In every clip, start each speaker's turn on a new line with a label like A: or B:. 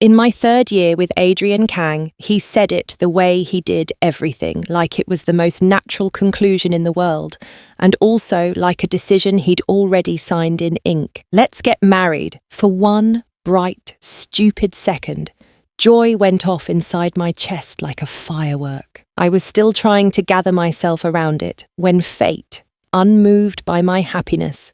A: In my third year with Adrian Kang, he said it the way he did everything, like it was the most natural conclusion in the world, and also like a decision he'd already signed in ink. Let's get married. For one bright, stupid second, joy went off inside my chest like a firework. I was still trying to gather myself around it when fate, unmoved by my happiness,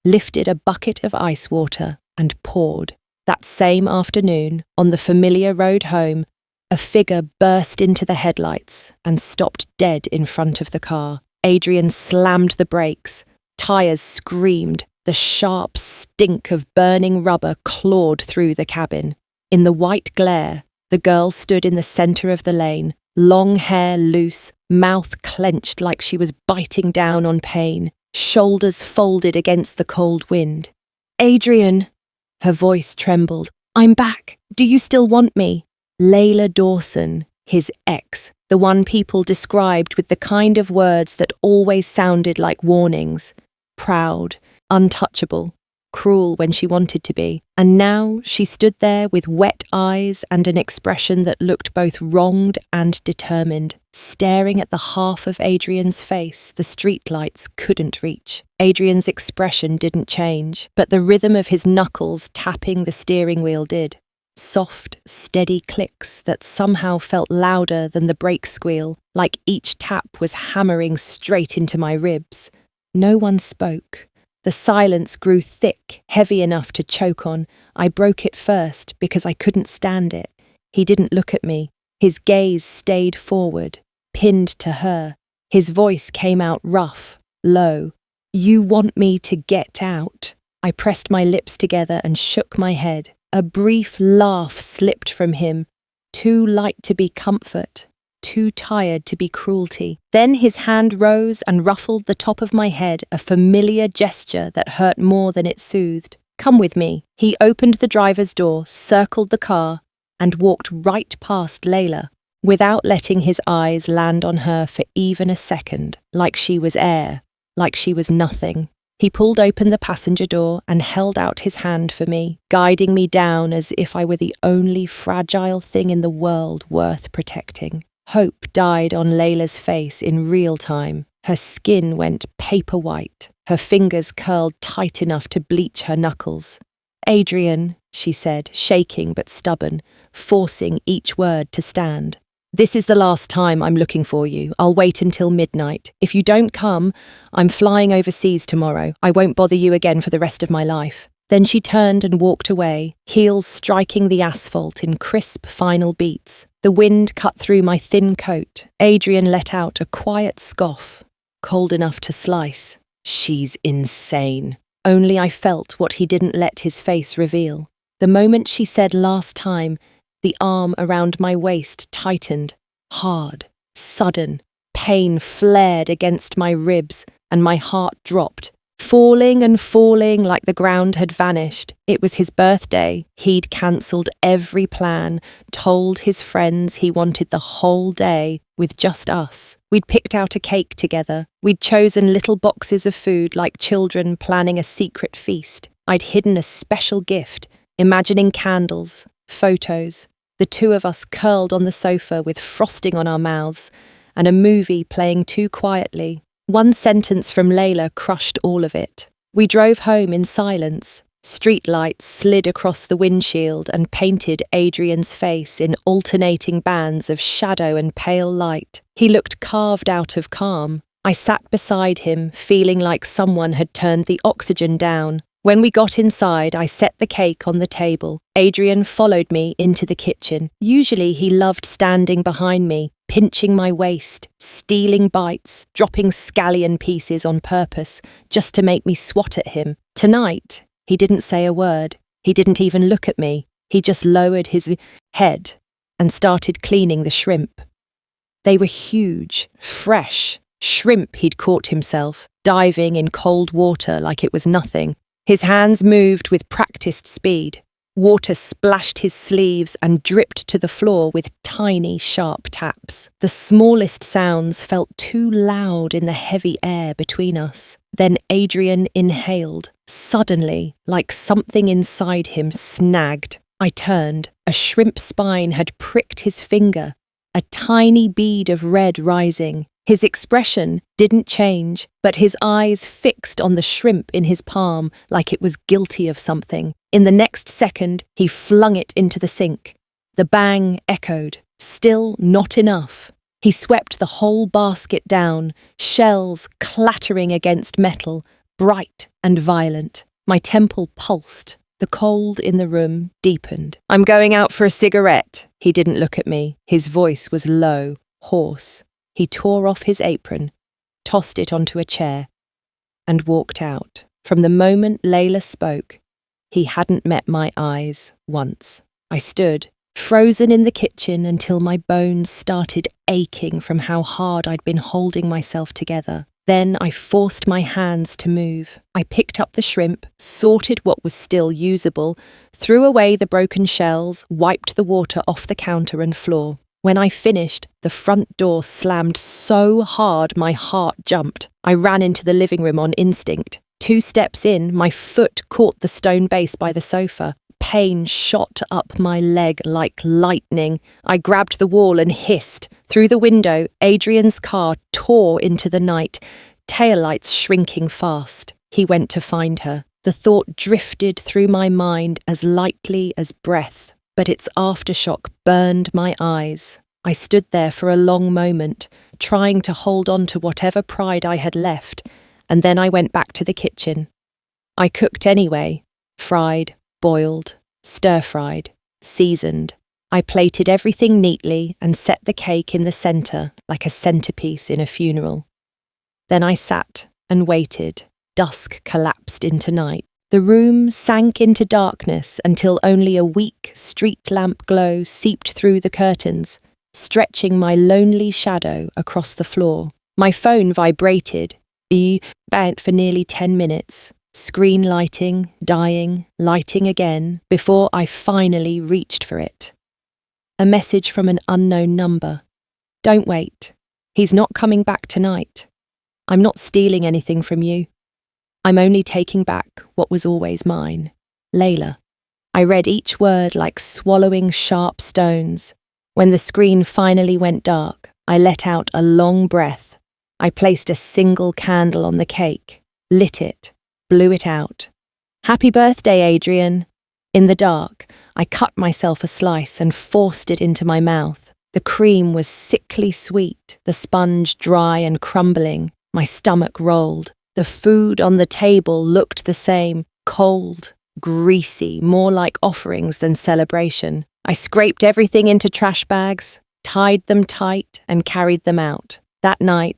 A: lifted a bucket of ice water and poured. That same afternoon, on the familiar road home, a figure burst into the headlights and stopped dead in front of the car. Adrian slammed the brakes. Tires screamed. The sharp stink of burning rubber clawed through the cabin. In the white glare, the girl stood in the centre of the lane, long hair loose, mouth clenched like she was biting down on pain, shoulders folded against the cold wind. "Adrian!" Her voice trembled. "I'm back. Do you still want me?" Layla Dawson, his ex, the one people described with the kind of words that always sounded like warnings. Proud, untouchable, cruel when she wanted to be. And now she stood there with wet eyes and an expression that looked both wronged and determined, staring at the half of Adrian's face the streetlights couldn't reach. Adrian's expression didn't change, but the rhythm of his knuckles tapping the steering wheel did. Soft, steady clicks that somehow felt louder than the brake squeal, like each tap was hammering straight into my ribs. No one spoke. The silence grew thick, heavy enough to choke on. I broke it first because I couldn't stand it. He didn't look at me. His gaze stayed forward, pinned to her. His voice came out rough, low. "You want me to get out?" I pressed my lips together and shook my head. A brief laugh slipped from him, too light to be comfort, too tired to be cruelty. Then his hand rose and ruffled the top of my head, a familiar gesture that hurt more than it soothed. "Come with me." He opened the driver's door, circled the car, and walked right past Layla, without letting his eyes land on her for even a second, like she was air, like she was nothing. He pulled open the passenger door and held out his hand for me, guiding me down as if I were the only fragile thing in the world worth protecting. Hope died on Layla's face in real time. Her skin went paper white. Her fingers curled tight enough to bleach her knuckles. "Adrian," she said, shaking but stubborn, forcing each word to stand. "This is the last time I'm looking for you. I'll wait until midnight. If you don't come, I'm flying overseas tomorrow. I won't bother you again for the rest of my life." Then she turned and walked away, heels striking the asphalt in crisp final beats. The wind cut through my thin coat. Adrian let out a quiet scoff, cold enough to slice. "She's insane." Only I felt what he didn't let his face reveal. The moment she said last time, the arm around my waist tightened, hard, sudden. Pain flared against my ribs, and my heart dropped. Falling and falling like the ground had vanished. It was his birthday. He'd cancelled every plan, told his friends he wanted the whole day with just us. We'd picked out a cake together. We'd chosen little boxes of food like children planning a secret feast. I'd hidden a special gift, imagining candles, photos, the two of us curled on the sofa with frosting on our mouths, and a movie playing too quietly. One sentence from Layla crushed all of it. We drove home in silence. Streetlights slid across the windshield and painted Adrian's face in alternating bands of shadow and pale light. He looked carved out of calm. I sat beside him, feeling like someone had turned the oxygen down. When we got inside, I set the cake on the table. Adrian followed me into the kitchen. Usually he loved standing behind me, pinching my waist, stealing bites, dropping scallion pieces on purpose, just to make me swat at him. Tonight, he didn't say a word. He didn't even look at me. He just lowered his head and started cleaning the shrimp. They were huge, fresh, shrimp he'd caught himself, diving in cold water like it was nothing. His hands moved with practiced speed. Water splashed his sleeves and dripped to the floor with tiny, sharp taps. The smallest sounds felt too loud in the heavy air between us. Then Adrian inhaled, suddenly, like something inside him snagged. I turned. A shrimp spine had pricked his finger, a tiny bead of red rising. His expression didn't change, but his eyes fixed on the shrimp in his palm like it was guilty of something. In the next second, he flung it into the sink. The bang echoed. Still not enough. He swept the whole basket down, shells clattering against metal, bright and violent. My temple pulsed. The cold in the room deepened. "I'm going out for a cigarette." He didn't look at me. His voice was low, hoarse. He tore off his apron, tossed it onto a chair, and walked out. From the moment Layla spoke, he hadn't met my eyes once. I stood, frozen in the kitchen until my bones started aching from how hard I'd been holding myself together. Then I forced my hands to move. I picked up the shrimp, sorted what was still usable, threw away the broken shells, wiped the water off the counter and floor. When I finished, the front door slammed so hard my heart jumped. I ran into the living room on instinct. 2 steps in, my foot caught the stone base by the sofa. Pain shot up my leg like lightning. I grabbed the wall and hissed. Through the window, Adrian's car tore into the night, taillights shrinking fast. He went to find her. The thought drifted through my mind as lightly as breath, but its aftershock burned my eyes. I stood there for a long moment, trying to hold on to whatever pride I had left, and then I went back to the kitchen. I cooked anyway, fried, boiled, stir-fried, seasoned. I plated everything neatly and set the cake in the centre, like a centerpiece in a funeral. Then I sat and waited. Dusk collapsed into night. The room sank into darkness until only a weak street lamp glow seeped through the curtains, stretching my lonely shadow across the floor. My phone vibrated, for nearly 10 minutes. Screen lighting, dying, lighting again, before I finally reached for it. A message from an unknown number. "Don't wait. He's not coming back tonight. I'm not stealing anything from you. I'm only taking back what was always mine. Layla." I read each word like swallowing sharp stones. When the screen finally went dark, I let out a long breath. I placed a single candle on the cake, lit it, blew it out. "Happy birthday, Adrian." In the dark, I cut myself a slice and forced it into my mouth. The cream was sickly sweet, the sponge dry and crumbling. My stomach rolled. The food on the table looked the same, cold, greasy, more like offerings than celebration. I scraped everything into trash bags, tied them tight, and carried them out. That night,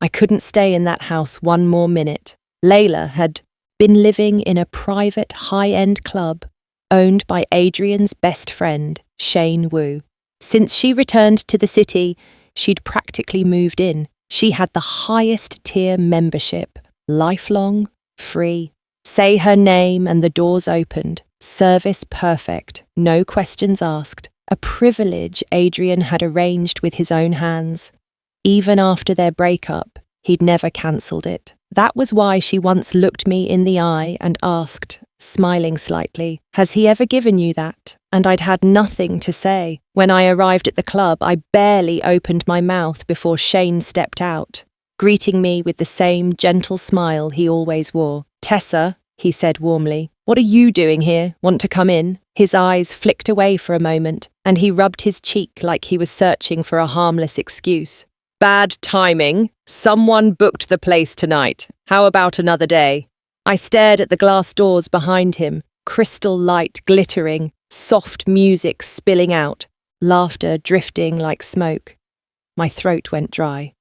A: I couldn't stay in that house one more minute. Layla had been living in a private high-end club owned by Adrian's best friend, Shane Wu. Since she returned to the city, she'd practically moved in. She had the highest tier membership, lifelong, free. Say her name and the doors opened. Service perfect, no questions asked. A privilege Adrian had arranged with his own hands. Even after their breakup, he'd never cancelled it. That was why she once looked me in the eye and asked, smiling slightly, "Has he ever given you that?" And I'd had nothing to say. When I arrived at the club, I barely opened my mouth before Shane stepped out, greeting me with the same gentle smile he always wore. "Tessa," he said warmly, "what are you doing here? Want to come in?" His eyes flicked away for a moment, and he rubbed his cheek like he was searching for a harmless excuse. "Bad timing. Someone booked the place tonight. How about another day?" I stared at the glass doors behind him, crystal light glittering, soft music spilling out, laughter drifting like smoke. My throat went dry.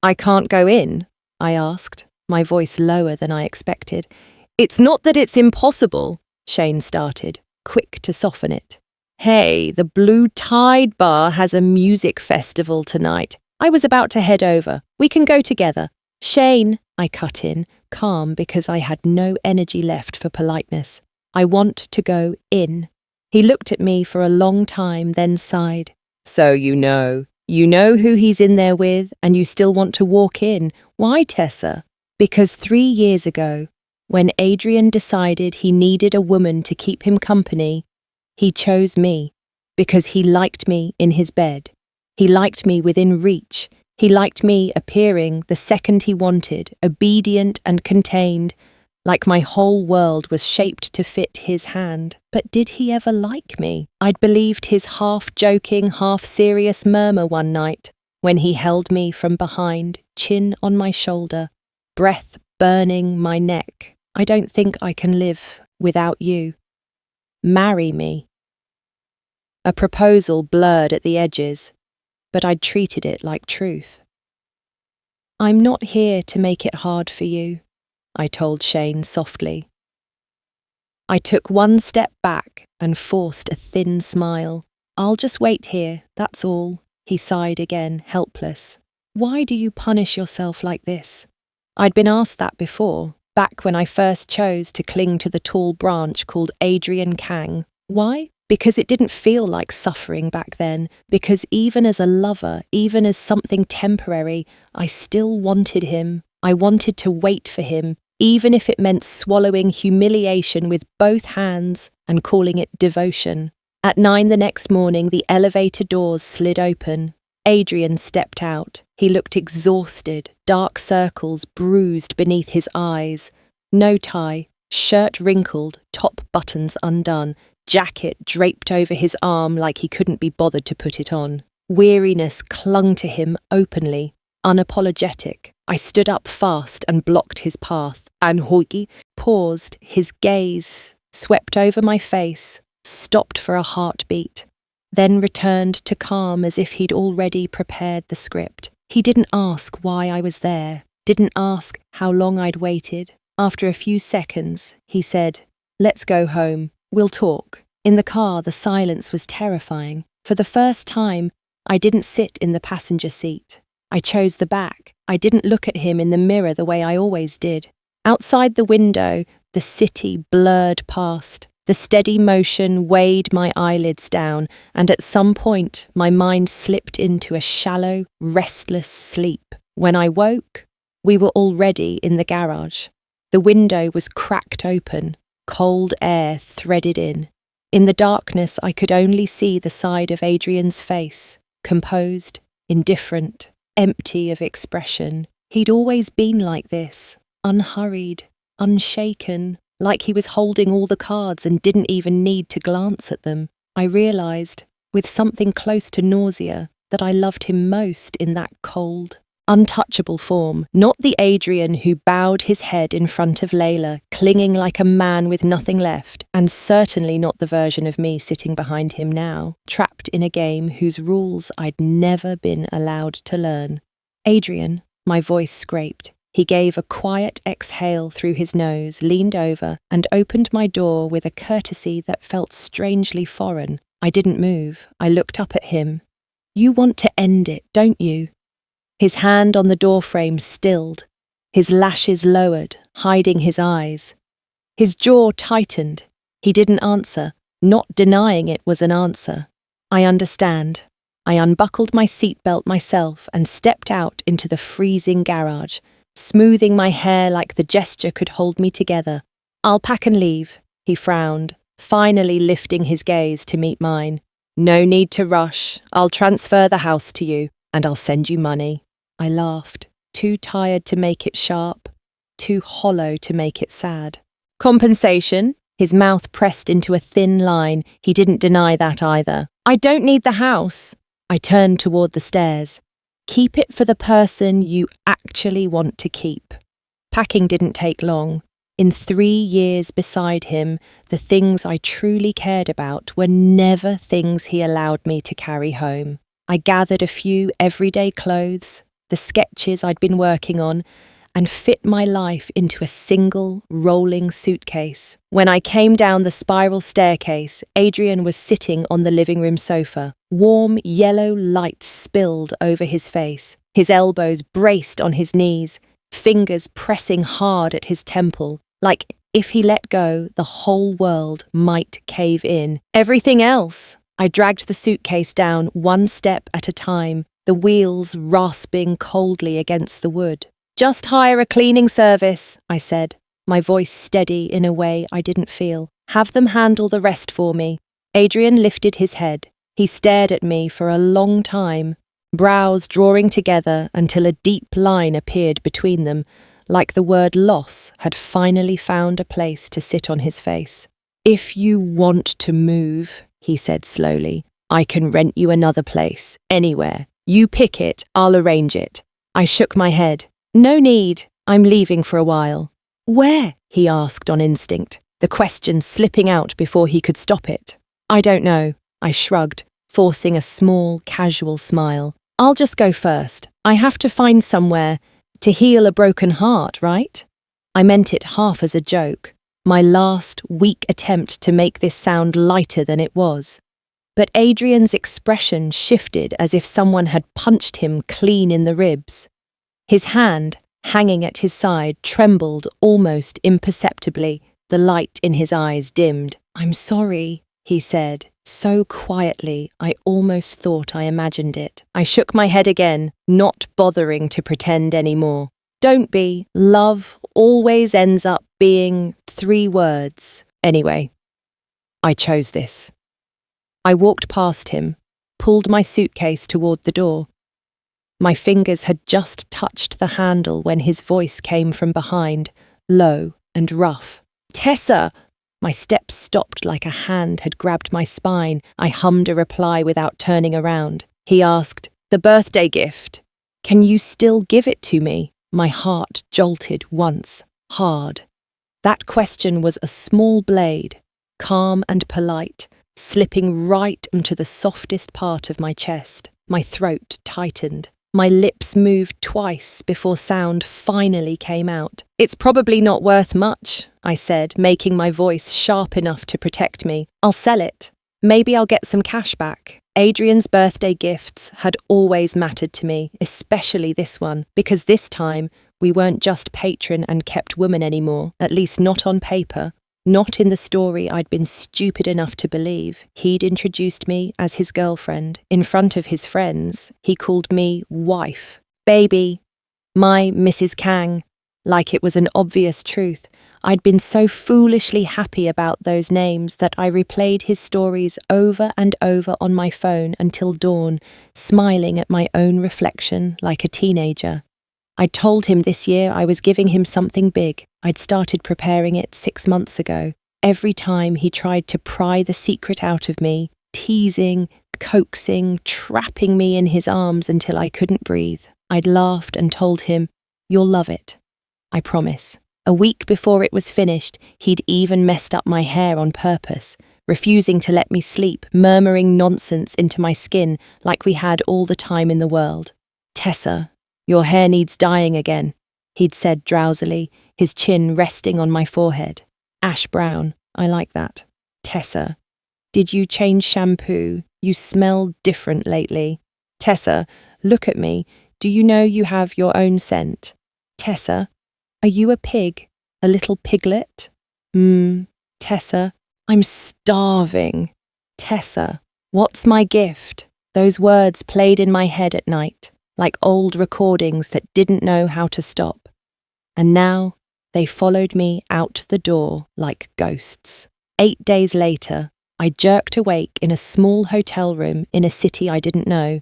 A: "I can't go in?" I asked, my voice lower than I expected. "It's not that it's impossible," Shane started, quick to soften it. "Hey, the Blue Tide Bar has a music festival tonight. I was about to head over. We can go together." "Shane," I cut in, calm because I had no energy left for politeness. "I want to go in." He looked at me for a long time, then sighed. "So you know who he's in there with, and you still want to walk in. Why, Tessa?" "Because 3 years ago, when Adrian decided he needed a woman to keep him company, He chose me because he liked me in his bed. He liked me within reach. He liked me appearing the second he wanted, obedient and contained, like my whole world was shaped to fit his hand. But did he ever like me? I'd believed his half-joking, half-serious murmur one night when he held me from behind, chin on my shoulder, breath burning my neck. I don't think I can live without you. Marry me. A proposal blurred at the edges, but I'd treated it like truth. I'm not here to make it hard for you, I told Shane softly. I took one step back and forced a thin smile. I'll just wait here, that's all, he sighed again, helpless. Why do you punish yourself like this? I'd been asked that before, back when I first chose to cling to the tall branch called Adrian Kang. Why? Because it didn't feel like suffering back then, because even as a lover, even as something temporary, I still wanted him. I wanted to wait for him, even if it meant swallowing humiliation with both hands and calling it devotion. At 9 the next morning, the elevator doors slid open. Adrian stepped out. He looked exhausted, dark circles bruised beneath his eyes. No tie, shirt wrinkled, top buttons undone, jacket draped over his arm like he couldn't be bothered to put it on. Weariness clung to him openly, unapologetic. I stood up fast and blocked his path, and Hoiki paused, his gaze swept over my face, stopped for a heartbeat, then returned to calm as if he'd already prepared the script. He didn't ask why I was there, didn't ask how long I'd waited. After a few seconds, he said, "Let's go home. We'll talk." In the car, the silence was terrifying. For the first time, I didn't sit in the passenger seat. I chose the back. I didn't look at him in the mirror the way I always did. Outside the window, the city blurred past. The steady motion weighed my eyelids down, and at some point, my mind slipped into a shallow, restless sleep. When I woke, we were already in the garage. The window was cracked open, cold air threaded in. In the darkness, I could only see the side of Adrian's face, composed, indifferent, empty of expression. He'd always been like this, unhurried, unshaken, like he was holding all the cards and didn't even need to glance at them. I realised, with something close to nausea, that I loved him most in that cold, untouchable form, not the Adrian who bowed his head in front of Layla, clinging like a man with nothing left, and certainly not the version of me sitting behind him now, trapped in a game whose rules I'd never been allowed to learn. Adrian, my voice scraped. He gave a quiet exhale through his nose, leaned over, and opened my door with a courtesy that felt strangely foreign. I didn't move. I looked up at him. "You want to end it, don't you?" His hand on the doorframe stilled, his lashes lowered, hiding his eyes. His jaw tightened. He didn't answer, not denying it was an answer. "I understand." I unbuckled my seatbelt myself and stepped out into the freezing garage, smoothing my hair like the gesture could hold me together. "I'll pack and leave," he frowned, finally lifting his gaze to meet mine. "No need to rush. I'll transfer the house to you, and I'll send you money." I laughed, too tired to make it sharp, too hollow to make it sad. "Compensation?" His mouth pressed into a thin line. He didn't deny that either. "I don't need the house." I turned toward the stairs. "Keep it for the person you actually want to keep." Packing didn't take long. In 3 years beside him, the things I truly cared about were never things he allowed me to carry home. I gathered a few everyday clothes, the sketches I'd been working on, and fit my life into a single, rolling suitcase. When I came down the spiral staircase, Adrian was sitting on the living room sofa. Warm, yellow light spilled over his face, his elbows braced on his knees, fingers pressing hard at his temple, like if he let go, the whole world might cave in. Everything else. I dragged the suitcase down one step at a time, the wheels rasping coldly against the wood. "Just hire a cleaning service," I said, my voice steady in a way I didn't feel. "Have them handle the rest for me." Adrian lifted his head. He stared at me for a long time, brows drawing together until a deep line appeared between them, like the word loss had finally found a place to sit on his face. "If you want to move," he said slowly, "I can rent you another place, anywhere. You pick it, I'll arrange it." I shook my head. "No need, I'm leaving for a while." "Where?" he asked on instinct, the question slipping out before he could stop it. "I don't know," I shrugged, forcing a small, casual smile. "I'll just go first. I have to find somewhere to heal a broken heart, right?" I meant it half as a joke, my last, weak attempt to make this sound lighter than it was. But Adrian's expression shifted as if someone had punched him clean in the ribs. His hand, hanging at his side, trembled almost imperceptibly. The light in his eyes dimmed. "I'm sorry," he said, so quietly I almost thought I imagined it. I shook my head again, not bothering to pretend anymore. "Don't be. Love always ends up being 3 words. Anyway, I chose this." I walked past him, pulled my suitcase toward the door. My fingers had just touched the handle when his voice came from behind, low and rough. "Tessa!" My steps stopped like a hand had grabbed my spine. I hummed a reply without turning around. He asked, "The birthday gift. Can you still give it to me?" My heart jolted once, hard. That question was a small blade, calm and polite, slipping right into the softest part of my chest. My throat tightened. My lips moved twice before sound finally came out. "It's probably not worth much," I said, making my voice sharp enough to protect me. "I'll sell it. Maybe I'll get some cash back." Adrian's birthday gifts had always mattered to me, especially this one, because this time we weren't just patron and kept woman anymore, at least not on paper. Not in the story I'd been stupid enough to believe. He'd introduced me as his girlfriend. In front of his friends, he called me wife. "Baby," my Mrs. Kang, like it was an obvious truth. I'd been so foolishly happy about those names that I replayed his stories over and over on my phone until dawn, smiling at my own reflection like a teenager. I'd told him this year I was giving him something big. I'd started preparing it 6 months ago. Every time he tried to pry the secret out of me, teasing, coaxing, trapping me in his arms until I couldn't breathe, I'd laughed and told him, "You'll love it. I promise." A week before it was finished, he'd even messed up my hair on purpose, refusing to let me sleep, murmuring nonsense into my skin like we had all the time in the world. "Tessa, your hair needs dyeing again," he'd said drowsily, his chin resting on my forehead. "Ash brown, I like that." "Tessa, did you change shampoo? You smell different lately." "Tessa, look at me. Do you know you have your own scent?" "Tessa, are you a pig? A little piglet?" Tessa, I'm starving." "Tessa, what's my gift?" Those words played in my head at night, like old recordings that didn't know how to stop. And now they followed me out the door like ghosts. 8 days later, I jerked awake in a small hotel room in a city I didn't know,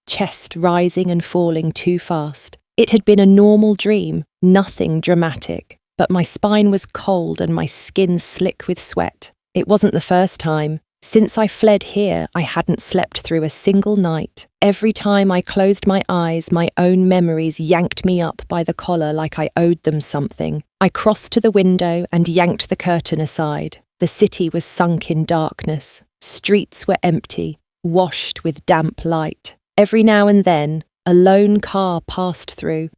A: chest rising and falling too fast. It had been a normal dream, nothing dramatic, but my spine was cold and my skin slick with sweat. It wasn't the first time. Since I fled here, I hadn't slept through a single night. Every time I closed my eyes, my own memories yanked me up by the collar like I owed them something. I crossed to the window and yanked the curtain aside. The city was sunk in darkness. Streets were empty, washed with damp light. Every now and then, a lone car passed through,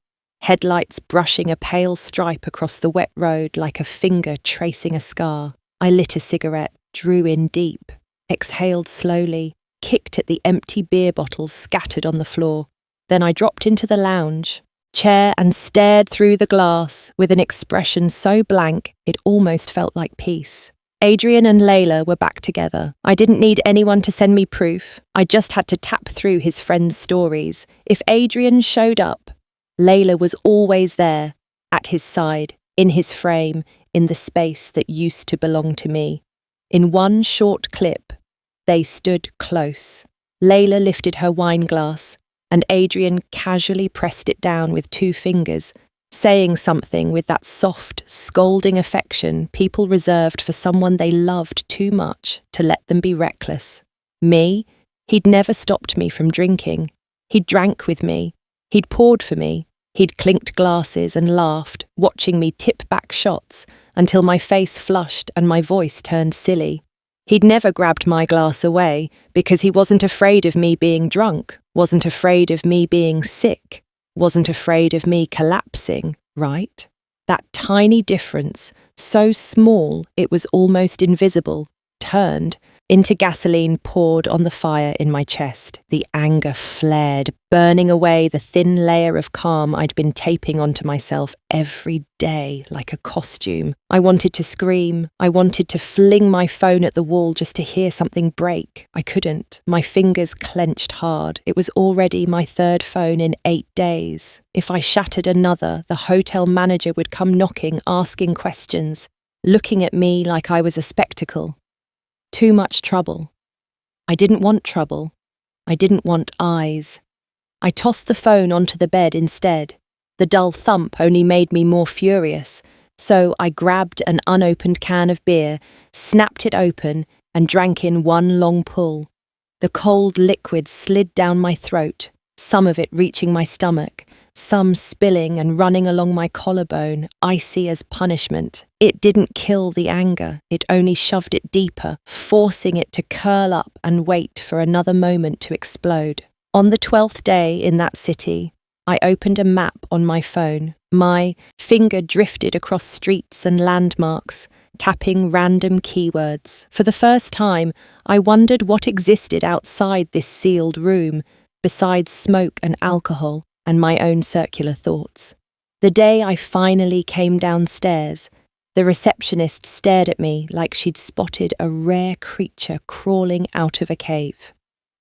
A: headlights brushing a pale stripe across the wet road like a finger tracing a scar. I lit a cigarette, drew in deep, exhaled slowly, kicked at the empty beer bottles scattered on the floor. Then I dropped into the lounge chair and stared through the glass with an expression so blank it almost felt like peace. Adrian and Layla were back together. I didn't need anyone to send me proof. I just had to tap through his friends' stories. If Adrian showed up, Layla was always there, at his side, in his frame, in the space that used to belong to me. In one short clip, They stood close. Layla lifted her wine glass, and Adrian casually pressed it down with 2 fingers, saying something with that soft, scolding affection people reserved for someone they loved too much to let them be reckless. Me? He'd never stopped me from drinking. He'd drank with me. He'd poured for me. He'd clinked glasses and laughed, watching me tip back shots until my face flushed and my voice turned silly. He'd never grabbed my glass away because he wasn't afraid of me being drunk, wasn't afraid of me being sick, wasn't afraid of me collapsing, right? That tiny difference, so small it was almost invisible, turned into gasoline poured on the fire in my chest. The anger flared, burning away the thin layer of calm I'd been taping onto myself every day like a costume. I wanted to scream. I wanted to fling my phone at the wall just to hear something break. I couldn't. My fingers clenched hard. It was already my 3rd phone in 8 days. If I shattered another, the hotel manager would come knocking, asking questions, looking at me like I was a spectacle. Too much trouble. I didn't want trouble. I didn't want eyes. I tossed the phone onto the bed instead. The dull thump only made me more furious, so I grabbed an unopened can of beer, snapped it open, and drank in one long pull. The cold liquid slid down my throat, some of it reaching my stomach, some spilling and running along my collarbone, icy as punishment. It didn't kill the anger, it only shoved it deeper, forcing it to curl up and wait for another moment to explode. On the 12th day in that city, I opened a map on my phone. My finger drifted across streets and landmarks, tapping random keywords. For the first time, I wondered what existed outside this sealed room, besides smoke and alcohol and my own circular thoughts. The day I finally came downstairs, the receptionist stared at me like she'd spotted a rare creature crawling out of a cave.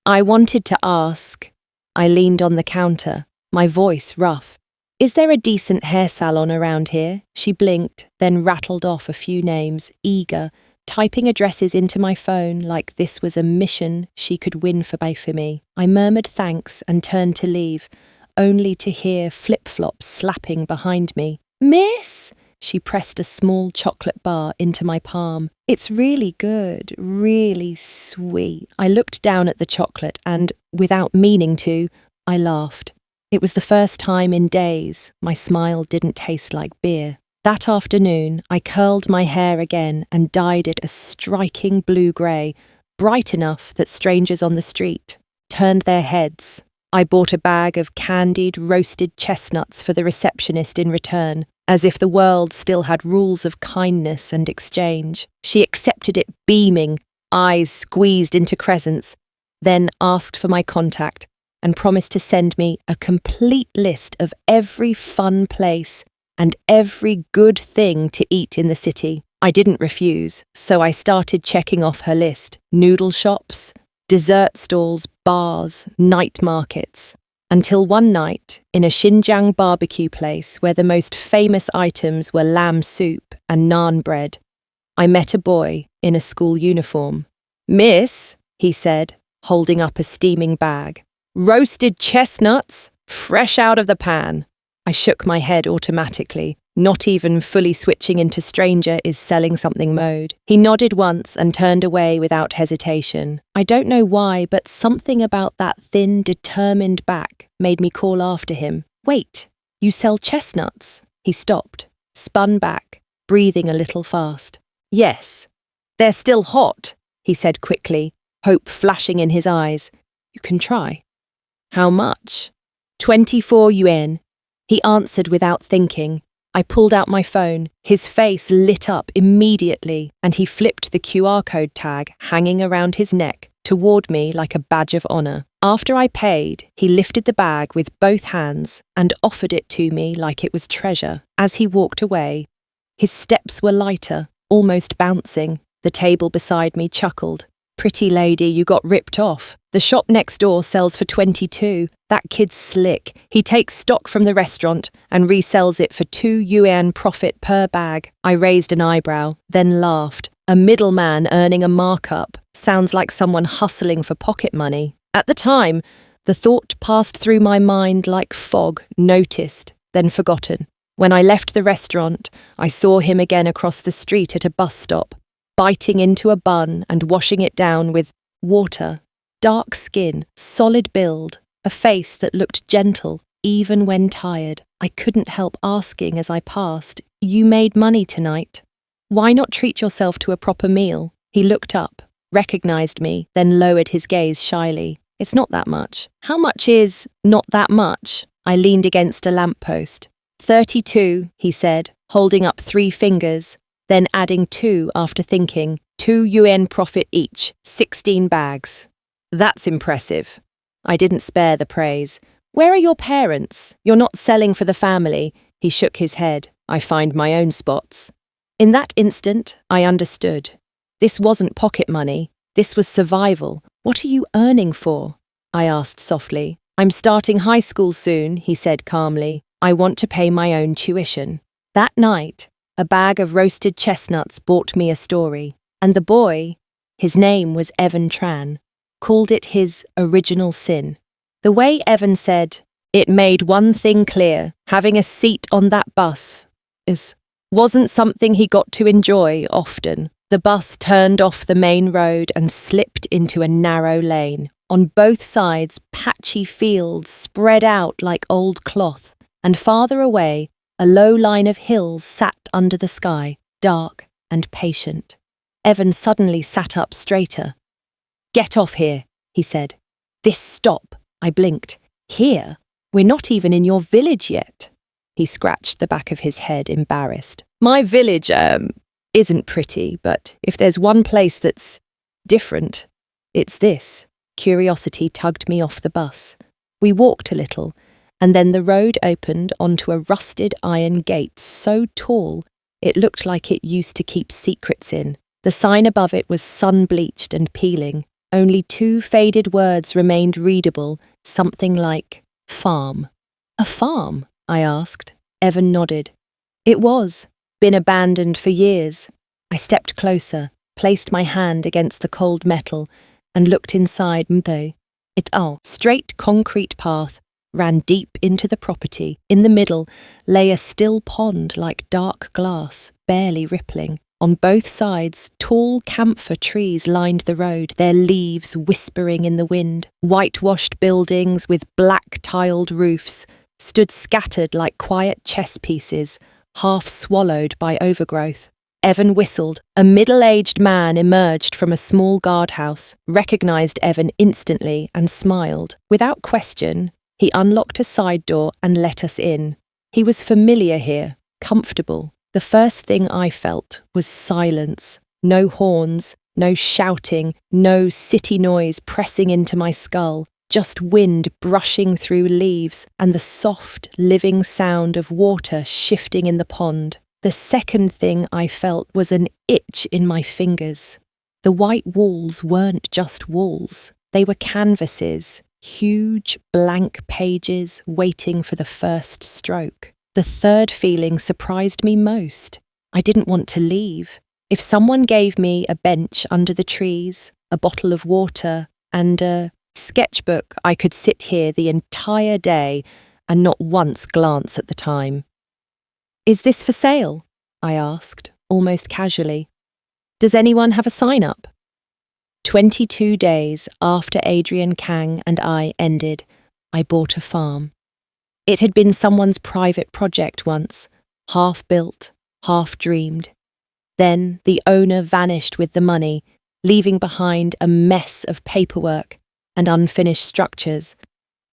A: I wanted to ask. I leaned on the counter, my voice rough. "Is there a decent hair salon around here?" She blinked, then rattled off a few names, eager, typing addresses into my phone like this was a mission she could win for me. I murmured thanks and turned to leave, only to hear flip-flops slapping behind me. "Miss!" She pressed a small chocolate bar into my palm. "It's really good, really sweet." I looked down at the chocolate and, without meaning to, I laughed. It was the first time in days my smile didn't taste like beer. That afternoon, I curled my hair again and dyed it a striking blue-grey, bright enough that strangers on the street turned their heads. I bought a bag of candied, roasted chestnuts for the receptionist in return, as if the world still had rules of kindness and exchange. She accepted it beaming, eyes squeezed into crescents, then asked for my contact and promised to send me a complete list of every fun place and every good thing to eat in the city. I didn't refuse, so I started checking off her list. Noodle shops, dessert stalls, bars, night markets. Until one night, in a Xinjiang barbecue place where the most famous items were lamb soup and naan bread, I met a boy in a school uniform. "Miss," he said, holding up a steaming bag. "Roasted chestnuts, fresh out of the pan." I shook my head automatically, not even fully switching into stranger is selling something mode. He nodded once and turned away without hesitation. I don't know why, but something about that thin, determined back made me call after him. "Wait, you sell chestnuts?" He stopped, spun back, breathing a little fast. "Yes, they're still hot," he said quickly, hope flashing in his eyes. "You can try." "How much?" 24 yuan. He answered without thinking. I pulled out my phone. His face lit up immediately, and he flipped the QR code tag hanging around his neck toward me like a badge of honor. After I paid, he lifted the bag with both hands and offered it to me like it was treasure. As he walked away, his steps were lighter, almost bouncing. The table beside me chuckled. "Pretty lady, you got ripped off. The shop next door sells for 22. That kid's slick. He takes stock from the restaurant and resells it for 2 yuan profit per bag." I raised an eyebrow, then laughed. A middleman earning a markup sounds like someone hustling for pocket money. At the time, the thought passed through my mind like fog, noticed, then forgotten. When I left the restaurant, I saw him again across the street at a bus stop, biting into a bun and washing it down with water. Dark skin, solid build, a face that looked gentle, even when tired. I couldn't help asking as I passed, "You made money tonight. Why not treat yourself to a proper meal?" He looked up, recognized me, then lowered his gaze shyly. "It's not that much." "How much is not that much?" I leaned against a lamppost. 32, he said, holding up 3 fingers, then adding 2 after thinking. 2 yuan profit each, 16 bags. That's impressive. I didn't spare the praise. "Where are your parents? You're not selling for the family." He shook his head. "I find my own spots." In that instant, I understood. This wasn't pocket money. This was survival. "What are you earning for?" I asked softly. "I'm starting high school soon," he said calmly. "I want to pay my own tuition." That night, a bag of roasted chestnuts bought me a story, and the boy, his name was Evan Tran, called it his original sin. The way Evan said, it made one thing clear: having a seat on that bus wasn't something he got to enjoy often. The bus turned off the main road and slipped into a narrow lane. On both sides, patchy fields spread out like old cloth, and farther away, a low line of hills sat under the sky, dark and patient. Evan suddenly sat up straighter. "Get off here," he said. "This stop." I blinked. "Here? We're not even in your village yet." He scratched the back of his head, embarrassed. "My village, isn't pretty, but if there's one place that's different, it's this." Curiosity tugged me off the bus. We walked a little, and then the road opened onto a rusted iron gate so tall it looked like it used to keep secrets in. The sign above it was sun-bleached and peeling. Only 2 faded words remained readable, something like farm. "A farm?" I asked. Evan nodded. "It was. Been abandoned for years." I stepped closer, placed my hand against the cold metal, and looked inside. Straight concrete path ran deep into the property. In the middle lay a still pond like dark glass, barely rippling. On both sides, tall camphor trees lined the road, their leaves whispering in the wind. Whitewashed buildings with black tiled roofs stood scattered like quiet chess pieces, half swallowed by overgrowth. Evan whistled. A middle-aged man emerged from a small guardhouse, recognized Evan instantly and smiled. Without question, he unlocked a side door and let us in. He was familiar here, comfortable. The first thing I felt was silence. No horns, no shouting, no city noise pressing into my skull. Just wind brushing through leaves and the soft, living sound of water shifting in the pond. The second thing I felt was an itch in my fingers. The white walls weren't just walls. They were canvases, huge blank pages waiting for the first stroke. The third feeling surprised me most. I didn't want to leave. If someone gave me a bench under the trees, a bottle of water, and a sketchbook, I could sit here the entire day and not once glance at the time. "Is this for sale?" I asked, almost casually. "Does anyone have a sign-up?" 22 days after Adrian Kang and I ended, I bought a farm. It had been someone's private project once, half built, half dreamed. Then the owner vanished with the money, leaving behind a mess of paperwork and unfinished structures.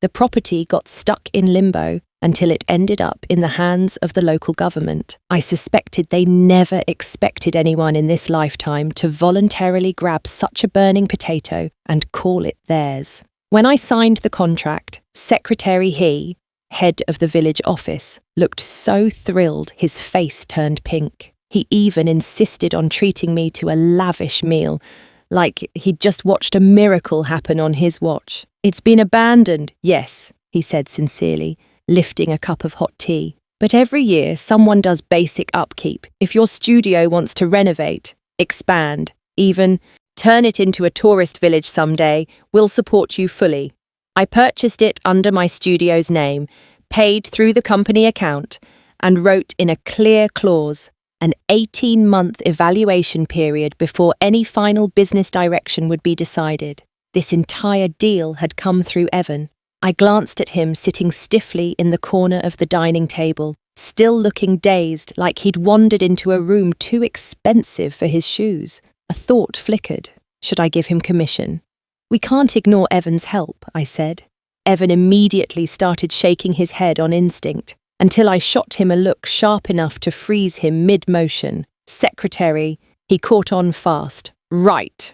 A: The property got stuck in limbo until it ended up in the hands of the local government. I suspected they never expected anyone in this lifetime to voluntarily grab such a burning potato and call it theirs. When I signed the contract, Secretary He, head of the village office, looked so thrilled his face turned pink. He even insisted on treating me to a lavish meal, like he'd just watched a miracle happen on his watch. "It's been abandoned, yes," he said sincerely, lifting a cup of hot tea. "But every year someone does basic upkeep. If your studio wants to renovate, expand, even turn it into a tourist village someday. We'll support you fully. I purchased it under my studio's name, paid through the company account, and wrote in a clear clause an 18-month evaluation period before any final business direction would be decided. This entire deal had come through Evan. I glanced at him sitting stiffly in the corner of the dining table, still looking dazed, like he'd wandered into a room too expensive for his shoes. A thought flickered. Should I give him commission? We can't ignore Evan's help, I said. Evan immediately started shaking his head on instinct, until I shot him a look sharp enough to freeze him mid-motion. Secretary, he caught on fast. Right.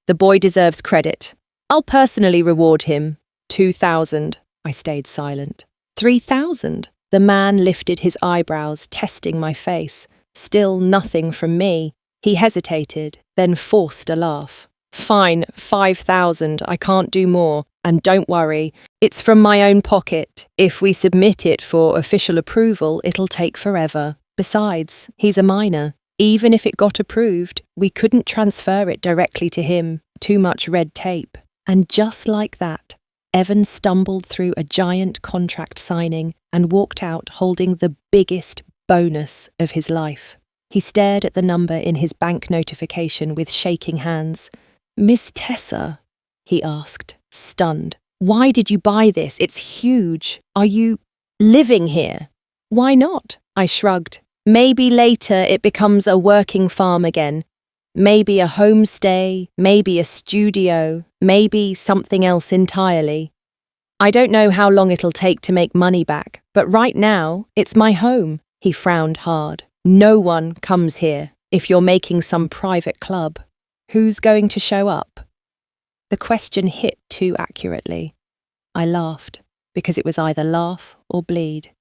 A: The boy deserves credit. I'll personally reward him. 2,000. I stayed silent. 3,000. The man lifted his eyebrows, testing my face. Still nothing from me. He hesitated, then forced a laugh. Fine, 5,000. I can't do more. And don't worry, it's from my own pocket. If we submit it for official approval, it'll take forever. Besides, he's a minor. Even if it got approved, we couldn't transfer it directly to him. Too much red tape. And just like that, Evan stumbled through a giant contract signing and walked out holding the biggest bonus of his life. He stared at the number in his bank notification with shaking hands. Miss Tessa? He asked, stunned. Why did you buy this? It's huge. Are you living here? Why not? I shrugged. Maybe later it becomes a working farm again. Maybe a homestay, maybe a studio, maybe something else entirely. I don't know how long it'll take to make money back, but right now, it's my home. He frowned hard. No one comes here if you're making some private club. Who's going to show up? The question hit too accurately. I laughed, because it was either laugh or bleed.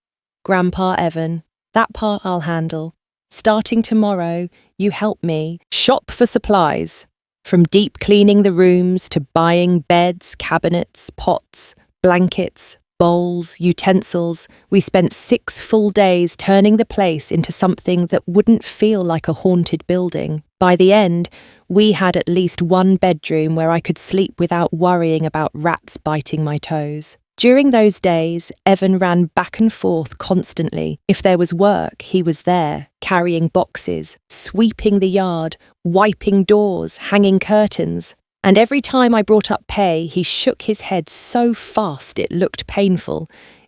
A: Grandpa Evan, that part I'll handle. Starting tomorrow, you help me shop for supplies. From deep cleaning the rooms to buying beds, cabinets, pots, blankets, bowls, utensils, we spent 6 full days turning the place into something that wouldn't feel like a haunted building. By the end, we had at least one bedroom where I could sleep without worrying about rats biting my toes. During those days, Evan ran back and forth constantly. If there was work, he was there, carrying boxes, sweeping the yard, wiping doors, hanging curtains. And every time I brought up pay, he shook his head so fast it looked painful.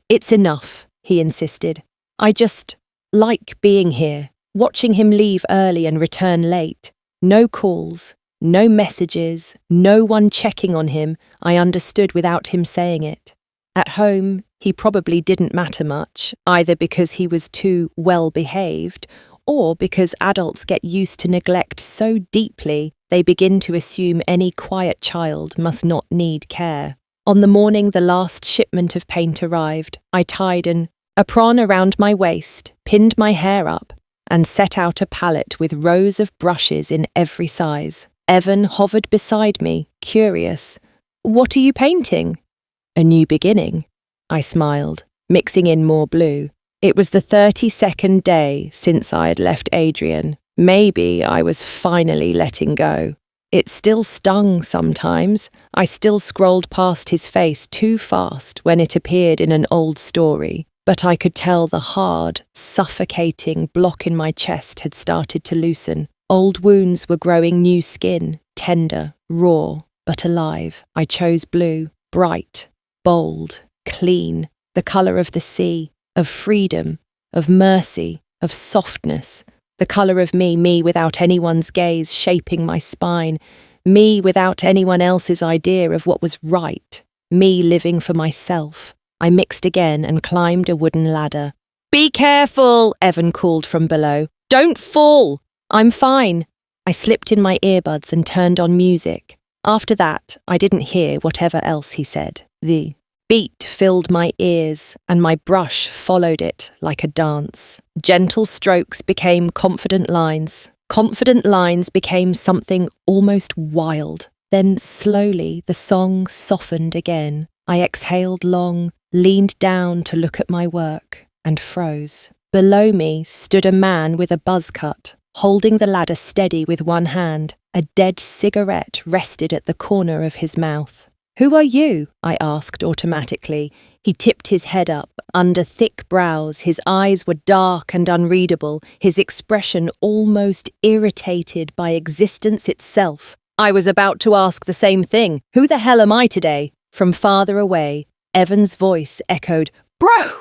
A: It's enough, he insisted. I just like being here, watching him leave early and return late. No calls, no messages, no one checking on him. I understood without him saying it. At home, he probably didn't matter much, either because he was too well-behaved or because adults get used to neglect so deeply they begin to assume any quiet child must not need care. On the morning the last shipment of paint arrived, I tied an apron around my waist, pinned my hair up, and set out a palette with rows of brushes in every size. Evan hovered beside me, curious. What are you painting? A new beginning, I smiled, mixing in more blue. It was the 32nd day since I had left Adrian. Maybe I was finally letting go. It still stung sometimes. I still scrolled past his face too fast when it appeared in an old story, but I could tell the hard, suffocating block in my chest had started to loosen. Old wounds were growing new skin, tender, raw, but alive. I chose blue, bright, bold, clean, the colour of the sea, of freedom, of mercy, of softness, the colour of me without anyone's gaze shaping my spine, me without anyone else's idea of what was right, me living for myself. I mixed again and climbed a wooden ladder. Be careful, Evan called from below. Don't fall. I'm fine. I slipped in my earbuds and turned on music. After that, I didn't hear whatever else he said. The beat filled my ears, and my brush followed it like a dance. Gentle strokes became confident lines. Confident lines became something almost wild. Then slowly the song softened again. I exhaled long, leaned down to look at my work, and froze. Below me stood a man with a buzz cut, holding the ladder steady with one hand. A dead cigarette rested at the corner of his mouth. "Who are you?" I asked automatically. He tipped his head up. Under thick brows, his eyes were dark and unreadable, his expression almost irritated by existence itself. I was about to ask the same thing. "Who the hell am I today?" From farther away, Evan's voice echoed, "Bro!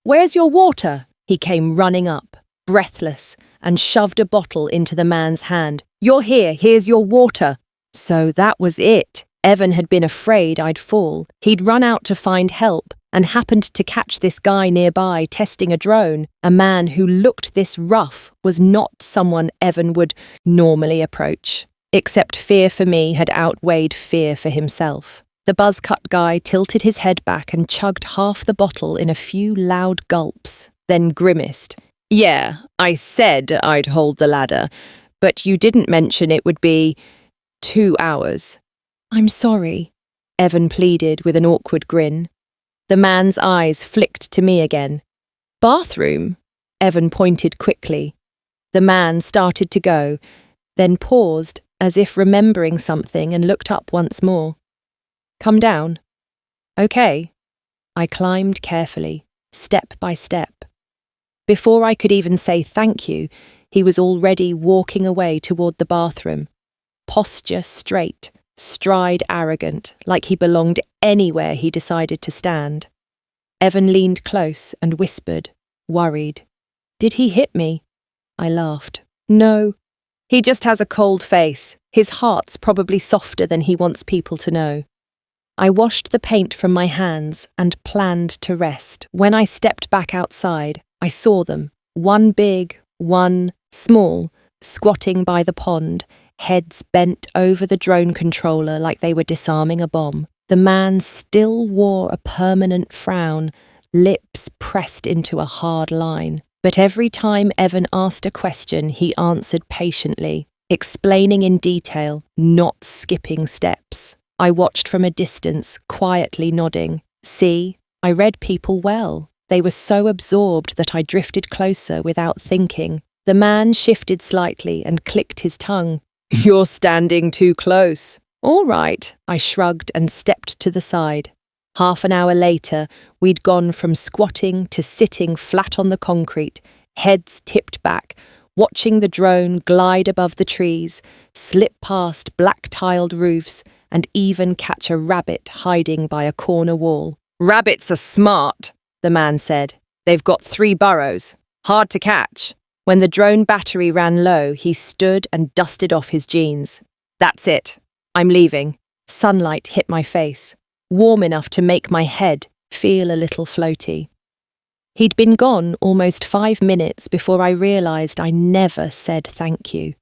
A: Where's your water?" He came running up, breathless, and shoved a bottle into the man's hand. "You're here, here's your water." So that was it. Evan had been afraid I'd fall. He'd run out to find help and happened to catch this guy nearby testing a drone. A man who looked this rough was not someone Evan would normally approach. Except fear for me had outweighed fear for himself. The buzz-cut guy tilted his head back and chugged half the bottle in a few loud gulps, then grimaced. "Yeah, I said I'd hold the ladder, but you didn't mention it would be 2 hours. "I'm sorry," Evan pleaded with an awkward grin. The man's eyes flicked to me again. "Bathroom?" Evan pointed quickly. The man started to go, then paused as if remembering something and looked up once more. "Come down." "Okay." I climbed carefully, step by step. Before I could even say thank you, he was already walking away toward the bathroom. Posture straight, stride arrogant, like he belonged anywhere he decided to stand. Evan leaned close and whispered, worried. "Did he hit me?" I laughed. "No. He just has a cold face. His heart's probably softer than he wants people to know." I washed the paint from my hands and planned to rest. When I stepped back outside, I saw them, one big, one small, squatting by the pond, heads bent over the drone controller like they were disarming a bomb. The man still wore a permanent frown, lips pressed into a hard line. But every time Evan asked a question, he answered patiently, explaining in detail, not skipping steps. I watched from a distance, quietly nodding. See, I read people well. They were so absorbed that I drifted closer without thinking. The man shifted slightly and clicked his tongue. "You're standing too close." "All right," I shrugged and stepped to the side. Half an hour later, we'd gone from squatting to sitting flat on the concrete, heads tipped back, watching the drone glide above the trees, slip past black-tiled roofs, and even catch a rabbit hiding by a corner wall. "Rabbits are smart," the man said. "They've got 3 burrows. Hard to catch." When the drone battery ran low, he stood and dusted off his jeans. "That's it. I'm leaving." Sunlight hit my face, warm enough to make my head feel a little floaty. He'd been gone almost 5 minutes before I realised I never said thank you.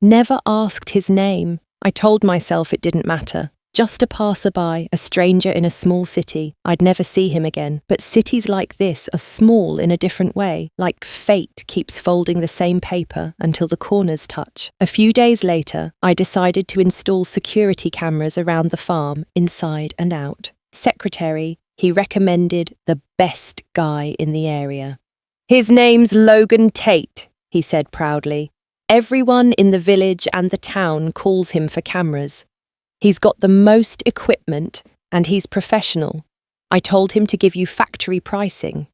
A: Never asked his name. I told myself it didn't matter. Just a passerby, a stranger in a small city. I'd never see him again. But cities like this are small in a different way, like fate keeps folding the same paper until the corners touch. A few days later, I decided to install security cameras around the farm, inside and out. Secretary, he recommended the best guy in the area. "His name's Logan Tate," he said proudly. "Everyone in the village and the town calls him for cameras. He's got the most equipment and he's professional. I told him to give you factory pricing."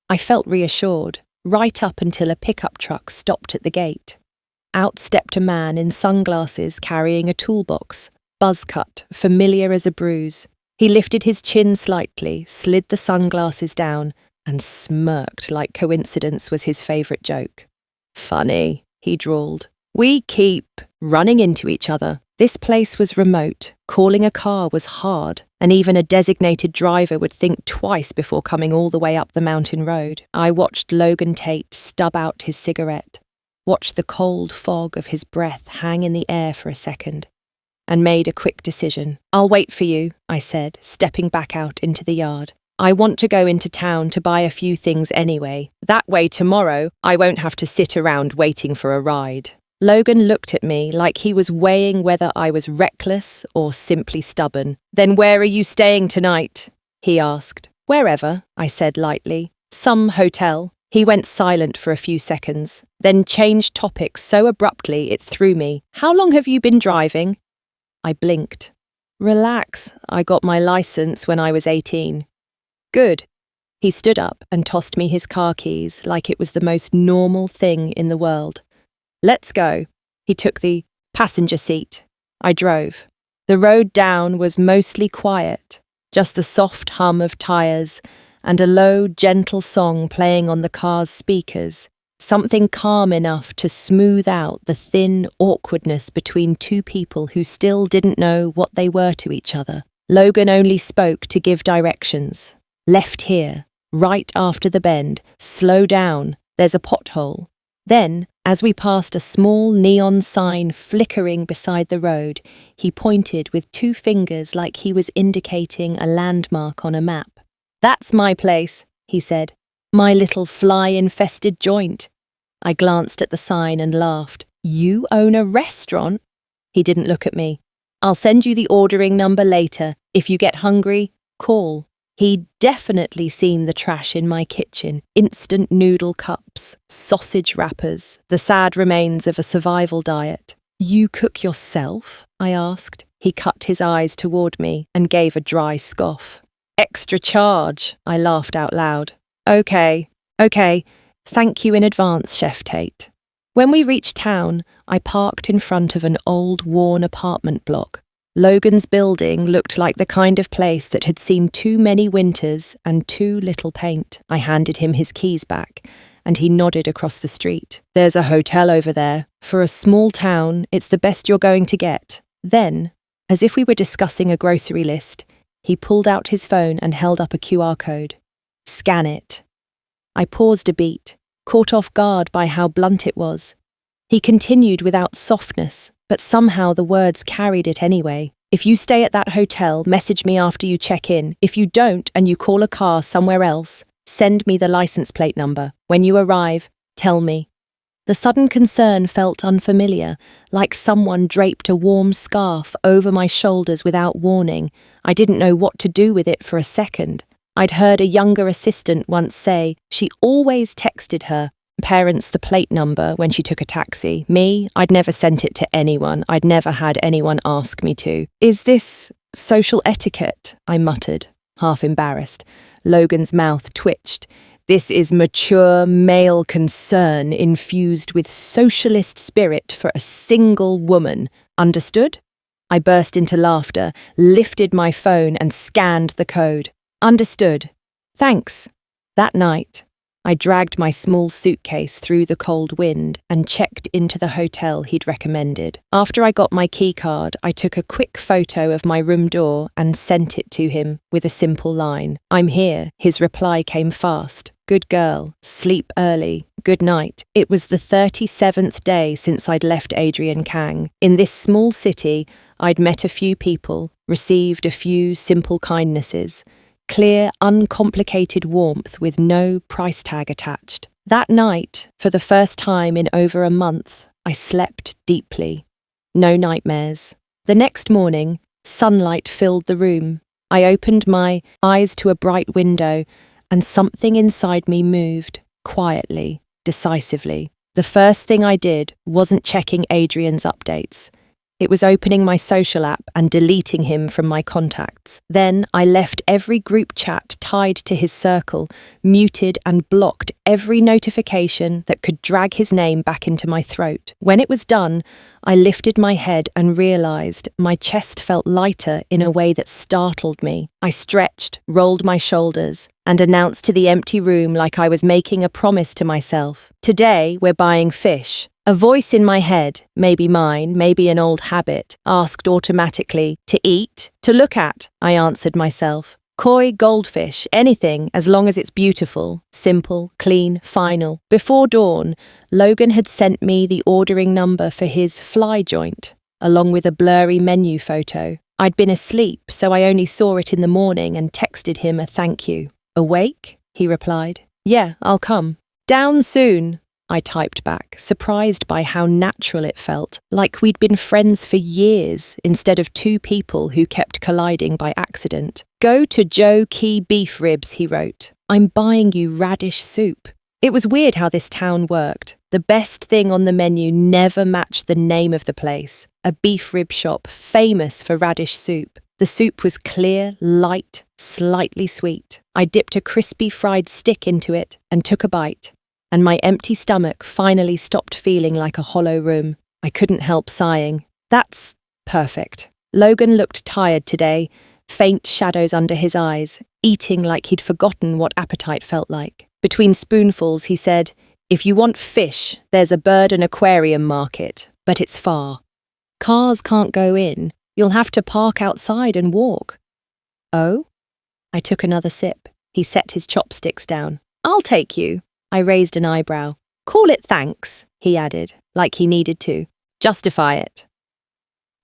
A: I felt reassured, right up until a pickup truck stopped at the gate. Out stepped a man in sunglasses carrying a toolbox, buzz cut, familiar as a bruise. He lifted his chin slightly, slid the sunglasses down, and smirked like coincidence was his favourite joke. "Funny," he drawled. "We keep running into each other. This place was remote, calling a car was hard, and even a designated driver would think twice before coming all the way up the mountain road." I watched Logan Tate stub out his cigarette, watched the cold fog of his breath hang in the air for a second, and made a quick decision. "I'll wait for you," I said, stepping back out into the yard. "I want to go into town to buy a few things anyway. That way tomorrow I won't have to sit around waiting for a ride." Logan looked at me like he was weighing whether I was reckless or simply stubborn. "Then where are you staying tonight?" he asked. "Wherever," I said lightly. "Some hotel." He went silent for a few seconds, then changed topics so abruptly it threw me. How long have you been driving? I blinked. Relax, I got my license when I was 18. Good. He stood up and tossed me his car keys like it was the most normal thing in the world. Let's go. He took the passenger seat. I drove. The road down was mostly quiet, just the soft hum of tyres and a low, gentle song playing on the car's speakers, something calm enough to smooth out the thin awkwardness between two people who still didn't know what they were to each other. Logan only spoke to give directions. Left here, right after the bend, slow down, there's a pothole. Then, as we passed a small neon sign flickering beside the road, he pointed with two fingers like he was indicating a landmark on a map. That's my place, he said. My little fly-infested joint. I glanced at the sign and laughed. You own a restaurant? He didn't look at me. I'll send you the ordering number later. If you get hungry, call. He'd definitely seen the trash in my kitchen. Instant noodle cups, sausage wrappers, the sad remains of a survival diet. You cook yourself? I asked. He cut his eyes toward me and gave a dry scoff. Extra charge, I laughed out loud. Okay. Thank you in advance, Chef Tate. When we reached town, I parked in front of an old, worn apartment block. Logan's building looked like the kind of place that had seen too many winters and too little paint. I handed him his keys back, and he nodded across the street. There's a hotel over there. For a small town, it's the best you're going to get. Then, as if we were discussing a grocery list, he pulled out his phone and held up a QR code. Scan it. I paused a beat, caught off guard by how blunt it was. He continued without softness, but somehow the words carried it anyway. If you stay at that hotel, message me after you check in. If you don't and you call a car somewhere else, send me the license plate number. When you arrive, tell me. The sudden concern felt unfamiliar, like someone draped a warm scarf over my shoulders without warning. I didn't know what to do with it for a second. I'd heard a younger assistant once say she always texted her parents the plate number when she took a taxi. Me, I'd never sent it to anyone. I'd never had anyone ask me to. Is this social etiquette? I muttered, half embarrassed. Logan's mouth twitched. This is mature male concern infused with socialist spirit for a single woman. Understood? I burst into laughter, lifted my phone and scanned the code. Understood. Thanks. That night, I dragged my small suitcase through the cold wind and checked into the hotel he'd recommended. After I got my key card, I took a quick photo of my room door and sent it to him with a simple line. I'm here. His reply came fast. Good girl. Sleep early. Good night. It was the 37th day since I'd left Adrian Kang. In this small city, I'd met a few people, received a few simple kindnesses. Clear, uncomplicated warmth with no price tag attached. That night, for the first time in over a month, I slept deeply. No nightmares. The next morning, sunlight filled the room. I opened my eyes to a bright window, and something inside me moved, quietly, decisively. The first thing I did wasn't checking Adrian's updates. It was opening my social app and deleting him from my contacts. Then I left every group chat tied to his circle, muted and blocked every notification that could drag his name back into my throat. When it was done, I lifted my head and realized my chest felt lighter in a way that startled me. I stretched, rolled my shoulders, and announced to the empty room like I was making a promise to myself. Today, we're buying fish. A voice in my head, maybe mine, maybe an old habit, asked automatically, to eat, to look at, I answered myself. Koi, goldfish, anything, as long as it's beautiful, simple, clean, final. Before dawn, Logan had sent me the ordering number for his fly joint, along with a blurry menu photo. I'd been asleep, so I only saw it in the morning and texted him a thank you. Awake? He replied. Yeah, I'll come. Down soon. I typed back, surprised by how natural it felt, like we'd been friends for years instead of two people who kept colliding by accident. Go to Joe Key Beef Ribs, he wrote. I'm buying you radish soup. It was weird how this town worked. The best thing on the menu never matched the name of the place. A beef rib shop famous for radish soup. The soup was clear, light, slightly sweet. I dipped a crispy fried stick into it and took a bite, and my empty stomach finally stopped feeling like a hollow room. I couldn't help sighing. That's perfect. Logan looked tired today, faint shadows under his eyes, eating like he'd forgotten what appetite felt like. Between spoonfuls, he said, "If you want fish, there's a bird and aquarium market, but it's far. Cars can't go in. You'll have to park outside and walk." "Oh?" I took another sip. He set his chopsticks down. "I'll take you." I raised an eyebrow. "Call it thanks," he added, like he needed to. "Justify it."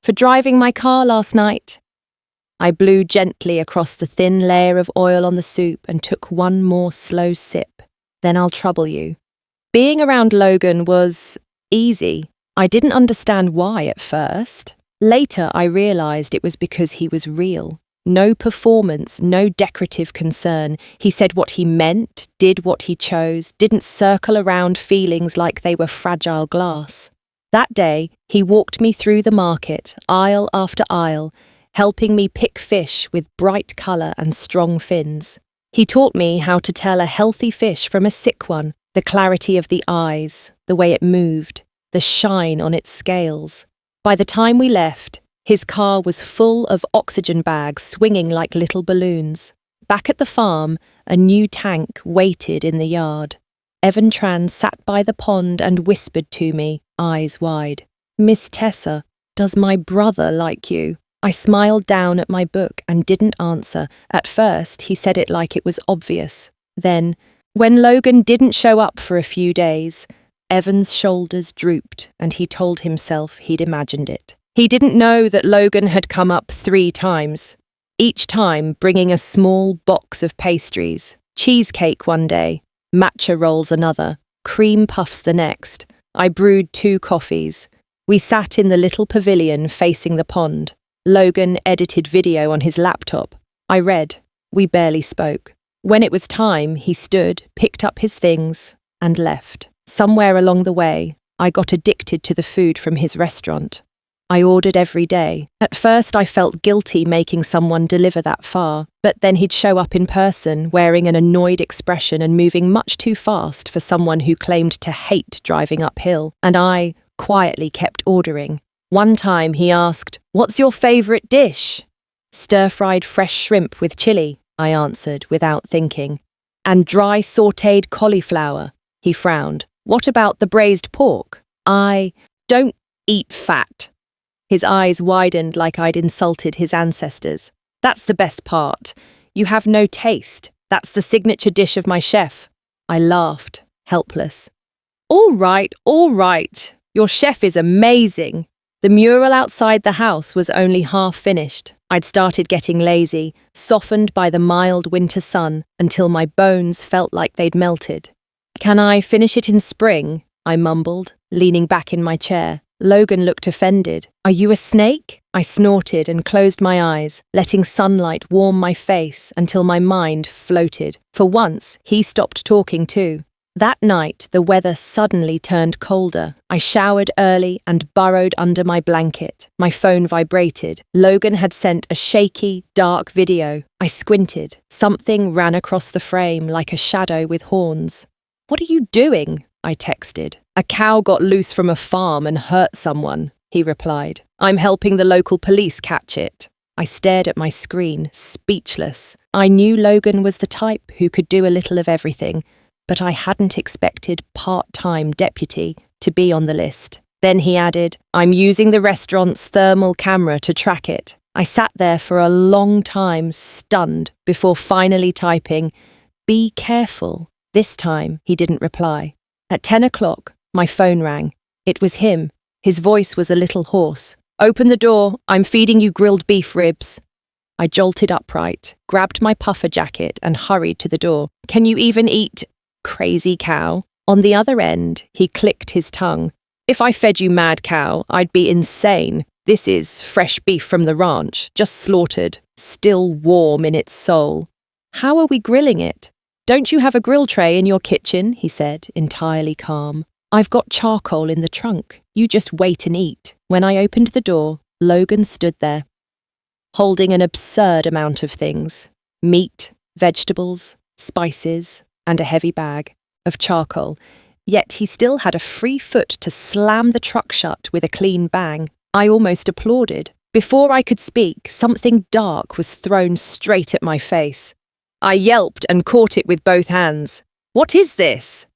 A: "For driving my car last night." I blew gently across the thin layer of oil on the soup and took one more slow sip. "Then I'll trouble you." Being around Logan was easy. I didn't understand why at first. Later, I realized it was because he was real. No performance, no decorative concern. He said what he meant, did what he chose, didn't circle around feelings like they were fragile glass. That day, he walked me through the market, aisle after aisle, helping me pick fish with bright colour and strong fins. He taught me how to tell a healthy fish from a sick one, the clarity of the eyes, the way it moved, the shine on its scales. By the time we left, his car was full of oxygen bags swinging like little balloons. Back at the farm, a new tank waited in the yard. Evan Tran sat by the pond and whispered to me, eyes wide. "Miss Tessa, does my brother like you?" I smiled down at my book and didn't answer. At first, he said it like it was obvious. Then, when Logan didn't show up for a few days, Evan's shoulders drooped and he told himself he'd imagined it. He didn't know that Logan had come up 3 times, each time bringing a small box of pastries. Cheesecake one day, matcha rolls another, cream puffs the next. I brewed 2 coffees. We sat in the little pavilion facing the pond. Logan edited video on his laptop. I read. We barely spoke. When it was time, he stood, picked up his things, and left. Somewhere along the way, I got addicted to the food from his restaurant. I ordered every day. At first, I felt guilty making someone deliver that far, but then he'd show up in person, wearing an annoyed expression and moving much too fast for someone who claimed to hate driving uphill, and I quietly kept ordering. One time he asked, "What's your favourite dish?" "Stir-fried fresh shrimp with chili," I answered without thinking. "And dry sautéed cauliflower," he frowned. "What about the braised pork?" "I don't eat fat." His eyes widened like I'd insulted his ancestors. "That's the best part. You have no taste. That's the signature dish of my chef." I laughed, helpless. All right. Your chef is amazing." The mural outside the house was only half finished. I'd started getting lazy, softened by the mild winter sun, until my bones felt like they'd melted. "Can I finish it in spring?" I mumbled, leaning back in my chair. Logan looked offended. "Are you a snake?" I snorted and closed my eyes, letting sunlight warm my face until my mind floated. For once, he stopped talking too. That night, the weather suddenly turned colder. I showered early and burrowed under my blanket. My phone vibrated. Logan had sent a shaky, dark video. I squinted. Something ran across the frame like a shadow with horns. "What are you doing?" I texted. "A cow got loose from a farm and hurt someone," he replied. "I'm helping the local police catch it." I stared at my screen, speechless. I knew Logan was the type who could do a little of everything, but I hadn't expected part-time deputy to be on the list. Then he added, "I'm using the restaurant's thermal camera to track it." I sat there for a long time, stunned, before finally typing, "Be careful." This time, he didn't reply. At 10 o'clock, my phone rang. It was him. His voice was a little hoarse. "Open the door. I'm feeding you grilled beef ribs." I jolted upright, grabbed my puffer jacket, and hurried to the door. "Can you even eat, crazy cow?" On the other end, he clicked his tongue. "If I fed you mad cow, I'd be insane. This is fresh beef from the ranch, just slaughtered, still warm in its soul." "How are we grilling it?" "Don't you have a grill tray in your kitchen?" he said, entirely calm. "I've got charcoal in the trunk. You just wait and eat." When I opened the door, Logan stood there, holding an absurd amount of things: meat, vegetables, spices, and a heavy bag of charcoal. Yet he still had a free foot to slam the truck shut with a clean bang. I almost applauded. Before I could speak, something dark was thrown straight at my face. I yelped and caught it with both hands. "What is this?"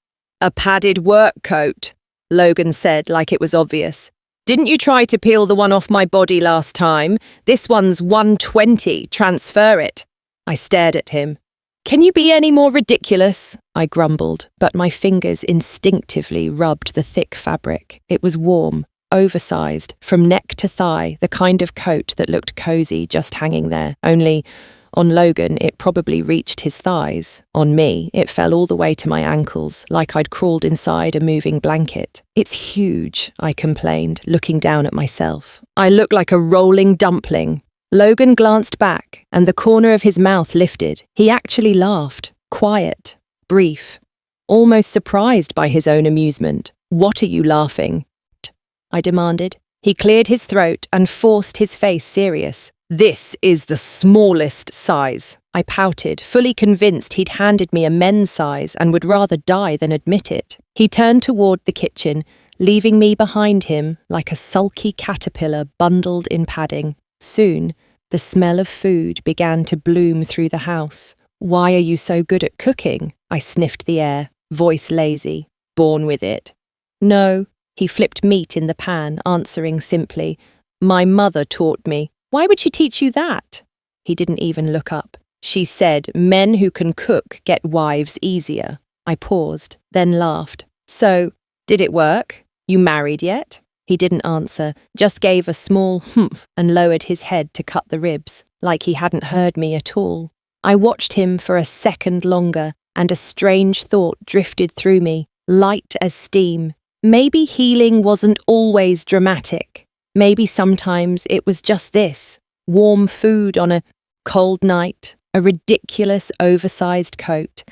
A: "A padded work coat," Logan said like it was obvious. "Didn't you try to peel the one off my body last time? This one's 120, transfer it." I stared at him. "Can you be any more ridiculous?" I grumbled, but my fingers instinctively rubbed the thick fabric. It was warm, oversized, from neck to thigh, the kind of coat that looked cozy just hanging there. Only, on Logan, it probably reached his thighs. On me, it fell all the way to my ankles, like I'd crawled inside a moving blanket. "It's huge," I complained, looking down at myself. "I look like a rolling dumpling." Logan glanced back, and the corner of his mouth lifted. He actually laughed. Quiet, brief, almost surprised by his own amusement. "What are you laughing at?" I demanded. He cleared his throat and forced his face serious. "This is the smallest size." I pouted, fully convinced he'd handed me a men's size and would rather die than admit it. He turned toward the kitchen, leaving me behind him like a sulky caterpillar bundled in padding. Soon, the smell of food began to bloom through the house. "Why are you so good at cooking?" I sniffed the air, voice lazy. "Born with it." "No." He flipped meat in the pan, answering simply, "My mother taught me." "Why would she teach you that?" He didn't even look up. "She said men who can cook get wives easier." I paused, then laughed. "So, did it work? You married yet?" He didn't answer, just gave a small humph and lowered his head to cut the ribs, like he hadn't heard me at all. I watched him for a second longer, and a strange thought drifted through me, light as steam. Maybe healing wasn't always dramatic. Maybe sometimes it was just this: warm food on a cold night, a ridiculous oversized coat,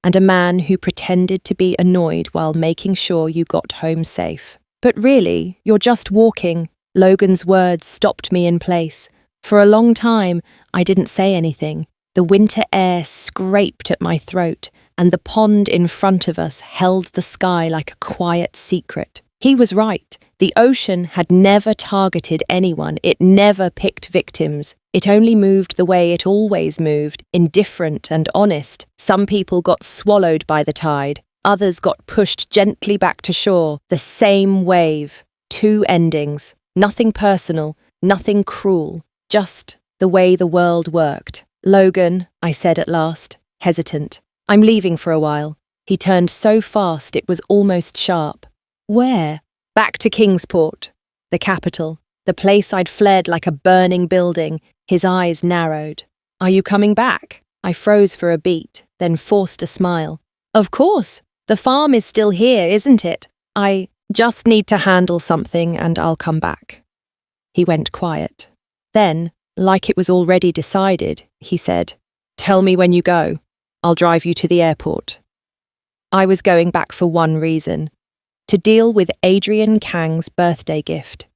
A: and a man who pretended to be annoyed while making sure you got home safe. "But really, you're just walking." Logan's words stopped me in place. For a long time, I didn't say anything. The winter air scraped at my throat, and the pond in front of us held the sky like a quiet secret. He was right. The ocean had never targeted anyone. It never picked victims. It only moved the way it always moved, indifferent and honest. Some people got swallowed by the tide. Others got pushed gently back to shore. The same wave. Two endings. Nothing personal, nothing cruel. Just the way the world worked. "Logan," I said at last, hesitant. "I'm leaving for a while." He turned so fast it was almost sharp. "Where?" "Back to Kingsport, the capital, the place I'd fled like a burning building." His eyes narrowed. "Are you coming back?" I froze for a beat, then forced a smile. "Of course. The farm is still here, isn't it? I just need to handle something and I'll come back." He went quiet. Then, like it was already decided, he said, "Tell me when you go. I'll drive you to the airport." I was going back for one reason: to deal with Adrian Kang's birthday gift.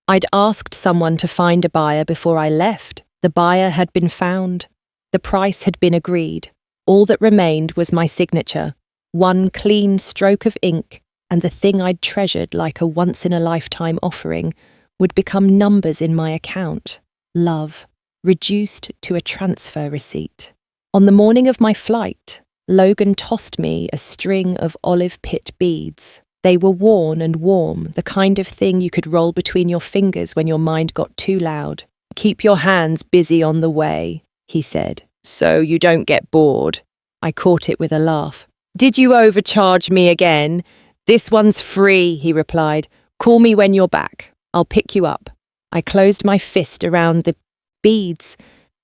A: I'd asked someone to find a buyer before I left. The buyer had been found. The price had been agreed. All that remained was my signature, one clean stroke of ink, and the thing I'd treasured like a once-in-a-lifetime offering would become numbers in my account. Love, reduced to a transfer receipt. On the morning of my flight, Logan tossed me a string of olive pit beads. They were worn and warm, the kind of thing you could roll between your fingers when your mind got too loud. "Keep your hands busy on the way," he said, "so you don't get bored." I caught it with a laugh. "Did you overcharge me again?" "This one's free," he replied. "Call me when you're back. I'll pick you up." I closed my fist around the beads,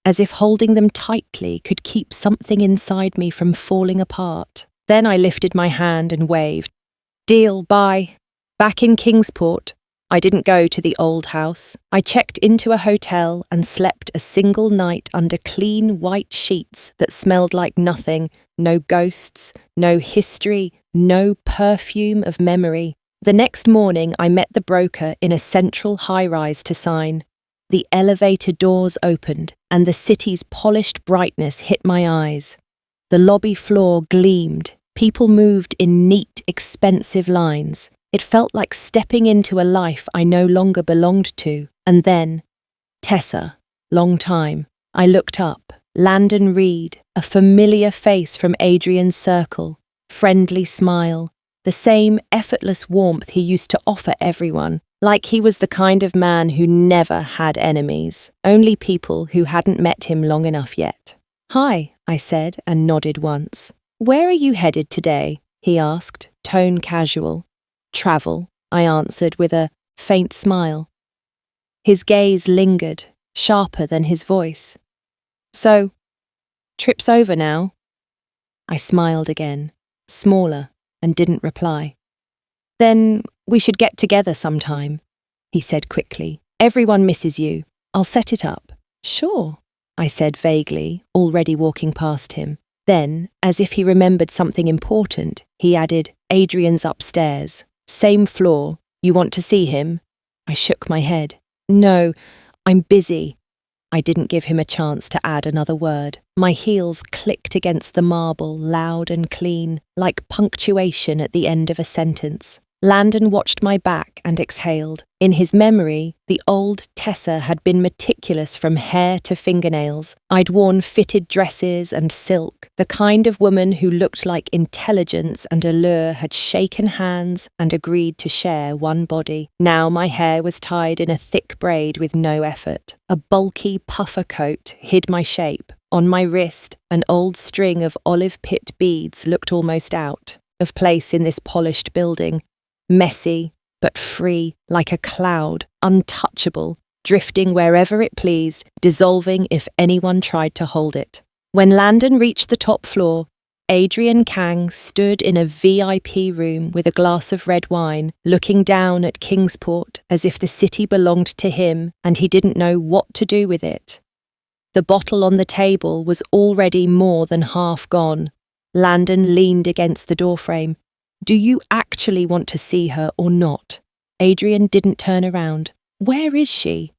A: as if holding them tightly could keep something inside me from falling apart. Then I lifted my hand and waved. "Deal, bye." Back in Kingsport, I didn't go to the old house. I checked into a hotel and slept a single night under clean white sheets that smelled like nothing, no ghosts, no history, no perfume of memory. The next morning I met the broker in a central high-rise to sign. The elevator doors opened and the city's polished brightness hit my eyes. The lobby floor gleamed. People moved in neat, expensive lines. It felt like stepping into a life I no longer belonged to. And then, Tessa, long time. I looked up. Landon Reed, a familiar face from Adrian's circle, friendly smile, the same effortless warmth he used to offer everyone, like he was the kind of man who never had enemies, only people who hadn't met him long enough yet. "Hi," I said and nodded once. "Where are you headed today?" he asked, tone casual. "Travel," I answered with a faint smile. His gaze lingered, sharper than his voice. "So, trip's over now?" I smiled again, smaller, and didn't reply. "Then we should get together sometime," he said quickly. "Everyone misses you. I'll set it up." "Sure," I said vaguely, already walking past him. Then, as if he remembered something important, he added, "Adrian's upstairs. Same floor. You want to see him?" I shook my head. "No, I'm busy." I didn't give him a chance to add another word. My heels clicked against the marble, loud and clean, like punctuation at the end of a sentence. Landon watched my back and exhaled. In his memory, the old Tessa had been meticulous from hair to fingernails. I'd worn fitted dresses and silk. The kind of woman who looked like intelligence and allure had shaken hands and agreed to share one body. Now my hair was tied in a thick braid with no effort. A bulky puffer coat hid my shape. On my wrist, an old string of olive pit beads looked almost out of place in this polished building. Messy, but free, like a cloud, untouchable, drifting wherever it pleased, dissolving if anyone tried to hold it. When Landon reached the top floor, Adrian Kang stood in a VIP room with a glass of red wine, looking down at Kingsport as if the city belonged to him and he didn't know what to do with it. The bottle on the table was already more than half gone. Landon leaned against the doorframe. "Do you actually want to see her or not?" Adrian didn't turn around. "Where is she?"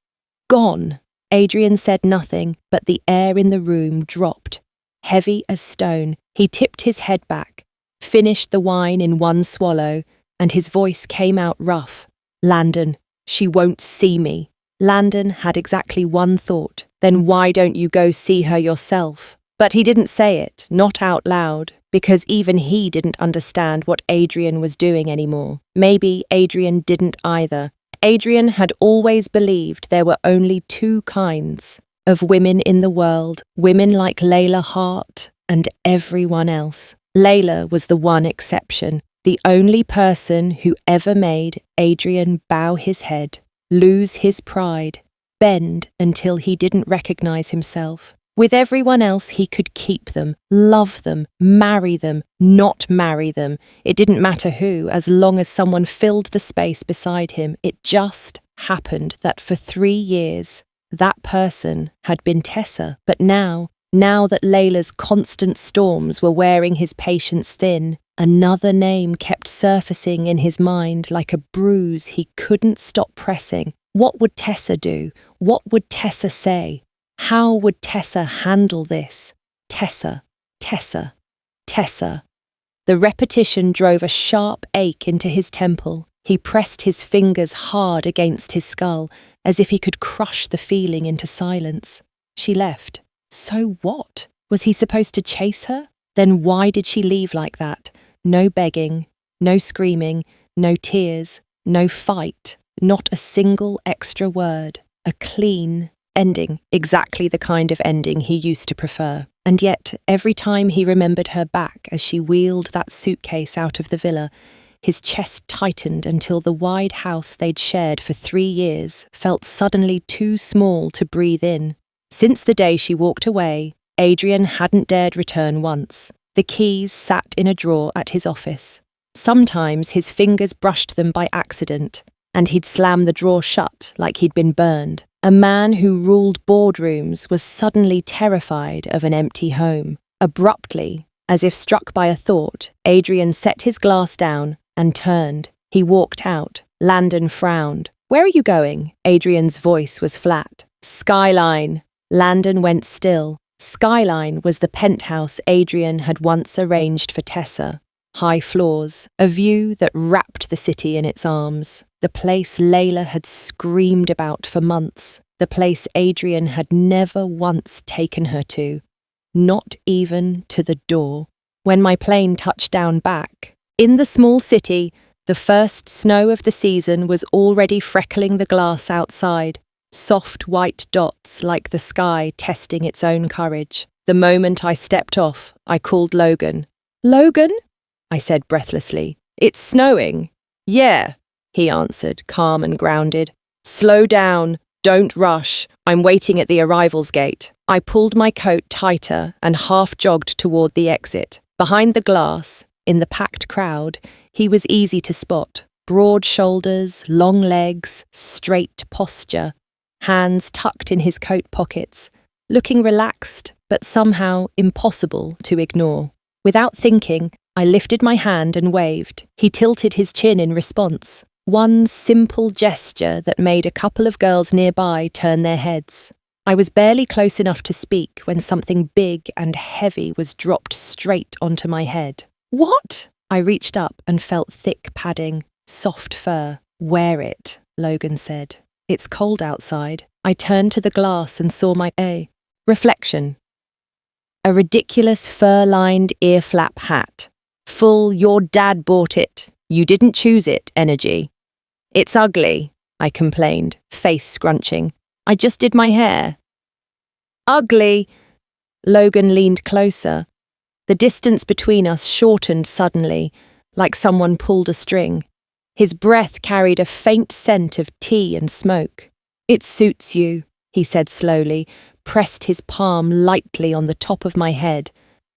A: "Gone." Adrian said nothing, but the air in the room dropped. Heavy as stone, he tipped his head back, finished the wine in one swallow, and his voice came out rough. "Landon, she won't see me." Landon had exactly one thought. "Then why don't you go see her yourself?" But he didn't say it, not out loud, because even he didn't understand what Adrian was doing anymore. Maybe Adrian didn't either. Adrian had always believed there were only two kinds of women in the world, women like Layla Hart and everyone else. Layla was the one exception, the only person who ever made Adrian bow his head, lose his pride, bend until he didn't recognize himself. With everyone else, he could keep them, love them, marry them, not marry them. It didn't matter who, as long as someone filled the space beside him. It just happened that for 3 years, that person had been Tessa. But now that Layla's constant storms were wearing his patience thin, another name kept surfacing in his mind like a bruise he couldn't stop pressing. What would Tessa do? What would Tessa say? How would Tessa handle this? Tessa, Tessa, Tessa. The repetition drove a sharp ache into his temple. He pressed his fingers hard against his skull, as if he could crush the feeling into silence. She left. So what? Was he supposed to chase her? Then why did she leave like that? No begging, no screaming, no tears, no fight, not a single extra word. A clean ending, exactly the kind of ending he used to prefer. And yet, every time he remembered her back as she wheeled that suitcase out of the villa, his chest tightened until the wide house they'd shared for 3 years felt suddenly too small to breathe in. Since the day she walked away, Adrian hadn't dared return once. The keys sat in a drawer at his office. Sometimes his fingers brushed them by accident, and he'd slam the drawer shut like he'd been burned. A man who ruled boardrooms was suddenly terrified of an empty home. Abruptly, as if struck by a thought, Adrian set his glass down and turned. He walked out. Landon frowned. "Where are you going?" Adrian's voice was flat. "Skyline." Landon went still. Skyline was the penthouse Adrian had once arranged for Tessa. High floors, a view that wrapped the city in its arms. The place Layla had screamed about for months. The place Adrian had never once taken her to. Not even to the door. When my plane touched down back, in the small city, the first snow of the season was already freckling the glass outside. Soft white dots like the sky testing its own courage. The moment I stepped off, I called Logan. "Logan?" I said breathlessly. "It's snowing." "Yeah," he answered, calm and grounded. "Slow down. Don't rush. I'm waiting at the arrivals gate." I pulled my coat tighter and half jogged toward the exit. Behind the glass, in the packed crowd, he was easy to spot. Broad shoulders, long legs, straight posture, hands tucked in his coat pockets, looking relaxed but somehow impossible to ignore. Without thinking, I lifted my hand and waved. He tilted his chin in response. One simple gesture that made a couple of girls nearby turn their heads. I was barely close enough to speak when something big and heavy was dropped straight onto my head. "What?" I reached up and felt thick padding, soft fur. "Wear it," Logan said. "It's cold outside." I turned to the glass and saw my reflection. A ridiculous fur-lined ear-flap hat. Full "your dad bought it, you didn't choose it" energy. "It's ugly," I complained, face scrunching. "I just did my hair." "Ugly!" Logan leaned closer. The distance between us shortened suddenly, like someone pulled a string. His breath carried a faint scent of tea and smoke. "It suits you," he said slowly, pressed his palm lightly on the top of my head,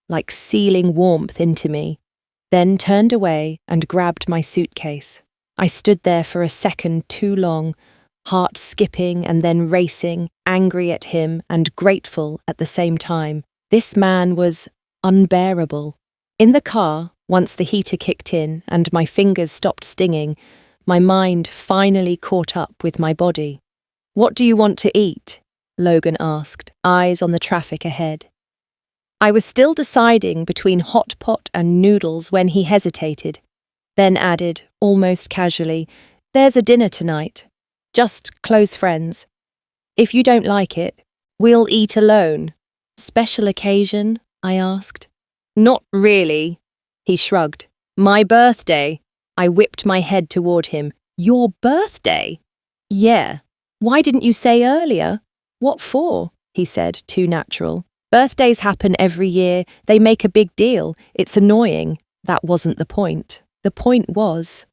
A: like sealing warmth into me, then turned away and grabbed my suitcase. I stood there for a second too long, heart skipping and then racing, angry at him and grateful at the same time. This man was unbearable. In the car, once the heater kicked in and my fingers stopped stinging, my mind finally caught up with my body. "What do you want to eat?" Logan asked, eyes on the traffic ahead. I was still deciding between hot pot and noodles when he hesitated, then added, almost casually, "There's a dinner tonight. Just close friends. If you don't like it, we'll eat alone." "Special occasion?" I asked. "Not really," he shrugged. "My birthday." I whipped my head toward him. "Your birthday?" "Yeah. Why didn't you say earlier?" "What for?" he said, too natural. "Birthdays happen every year. They make a big deal. It's annoying." That wasn't the point. The point was,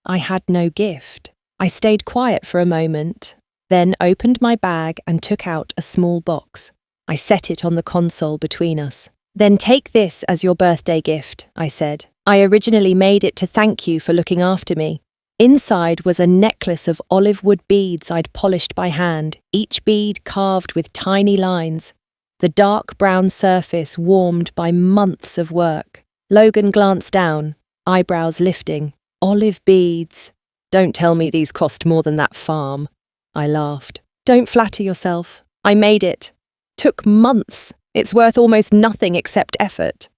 A: I had no gift. I stayed quiet for a moment, then opened my bag and took out a small box. I set it on the console between us. "Then take this as your birthday gift," I said. "I originally made it to thank you for looking after me." Inside was a necklace of olive wood beads I'd polished by hand, each bead carved with tiny lines. The dark brown surface warmed by months of work. Logan glanced down, eyebrows lifting. "Olive beads. Don't tell me these cost more than that farm." I laughed. "Don't flatter yourself. I made it. Took months. It's worth almost nothing except effort."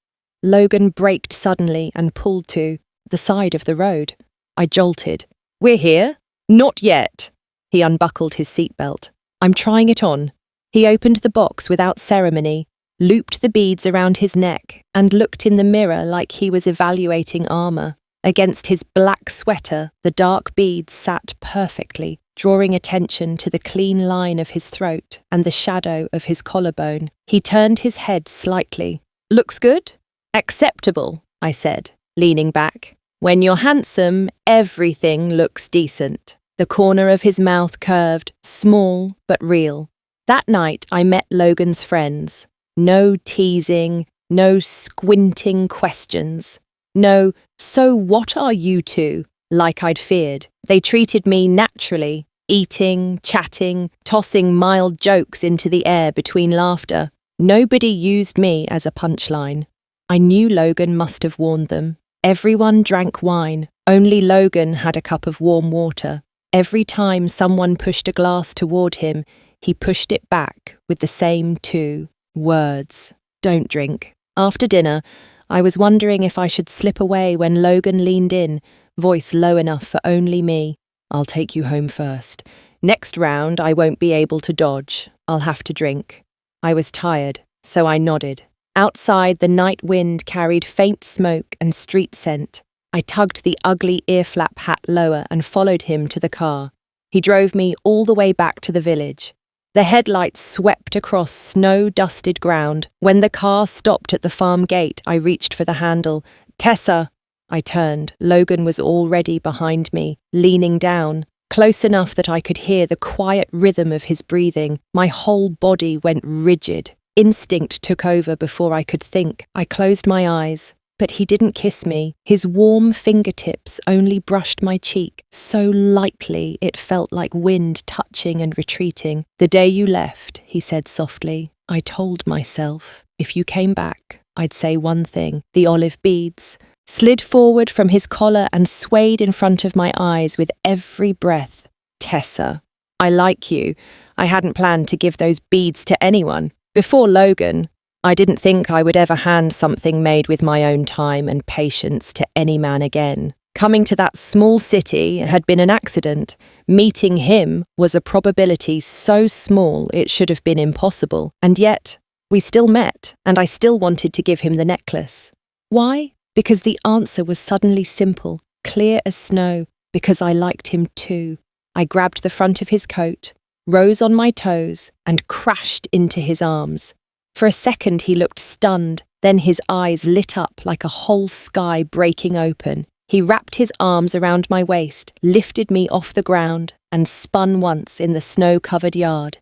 A: Logan braked suddenly and pulled to the side of the road. I jolted. "We're here?" "Not yet." He unbuckled his seatbelt. "I'm trying it on." He opened the box without ceremony, looped the beads around his neck, and looked in the mirror like he was evaluating armor. Against his black sweater, the dark beads sat perfectly, drawing attention to the clean line of his throat and the shadow of his collarbone. He turned his head slightly. "Looks good?" "Acceptable," I said, leaning back. "When you're handsome, everything looks decent." The corner of his mouth curved, small but real. That night I met Logan's friends. No teasing, no squinting questions. No, "So what are you two?" like I'd feared. They treated me naturally, eating, chatting, tossing mild jokes into the air between laughter. Nobody used me as a punchline. I knew Logan must have warned them. Everyone drank wine. Only Logan had a cup of warm water. Every time someone pushed a glass toward him, he pushed it back with the same two words: "Don't drink." After dinner, I was wondering if I should slip away when Logan leaned in, voice low enough for only me. "I'll take you home first. Next round, I won't be able to dodge. I'll have to drink." I was tired, so I nodded. Outside, the night wind carried faint smoke and street scent. I tugged the ugly ear-flap hat lower and followed him to the car. He drove me all the way back to the village. The headlights swept across snow-dusted ground. When the car stopped at the farm gate, I reached for the handle. "Tessa!" I turned. Logan was already behind me, leaning down, close enough that I could hear the quiet rhythm of his breathing. My whole body went rigid. Instinct took over before I could think. I closed my eyes. But he didn't kiss me. His warm fingertips only brushed my cheek, so lightly it felt like wind touching and retreating. "The day you left," he said softly, "I told myself, if you came back, I'd say one thing." The olive beads slid forward from his collar and swayed in front of my eyes with every breath. "Tessa, I like you. I hadn't planned to give those beads to anyone. Before Logan, I didn't think I would ever hand something made with my own time and patience to any man again. Coming to that small city had been an accident. Meeting him was a probability so small it should have been impossible. And yet, we still met, and I still wanted to give him the necklace. Why? Because the answer was suddenly simple, clear as snow, because I liked him too. I grabbed the front of his coat, rose on my toes, and crashed into his arms. For a second he looked stunned, then his eyes lit up like a whole sky breaking open. He wrapped his arms around my waist, lifted me off the ground, and spun once in the snow-covered yard.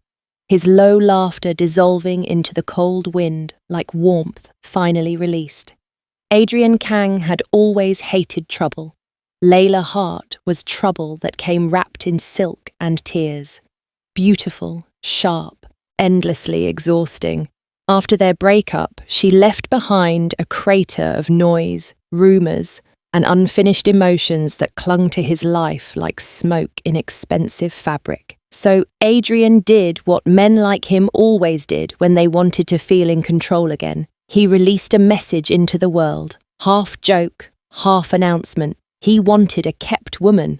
A: His low laughter dissolving into the cold wind like warmth finally released. Adrian Kang had always hated trouble. Layla Hart was trouble that came wrapped in silk and tears. Beautiful, sharp, endlessly exhausting. After their breakup, she left behind a crater of noise, rumours, and unfinished emotions that clung to his life like smoke in expensive fabric. So Adrian did what men like him always did when they wanted to feel in control again. He released a message into the world, half joke, half announcement. He wanted a kept woman.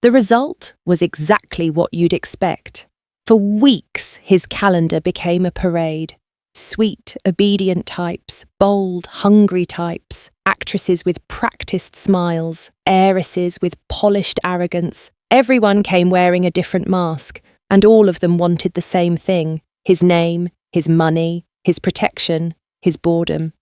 A: The result was exactly what you'd expect. For weeks, his calendar became a parade. Sweet, obedient types, bold, hungry types, actresses with practiced smiles, heiresses with polished arrogance. Everyone came wearing a different mask, and all of them wanted the same thing: his name, his money, his protection, his boredom.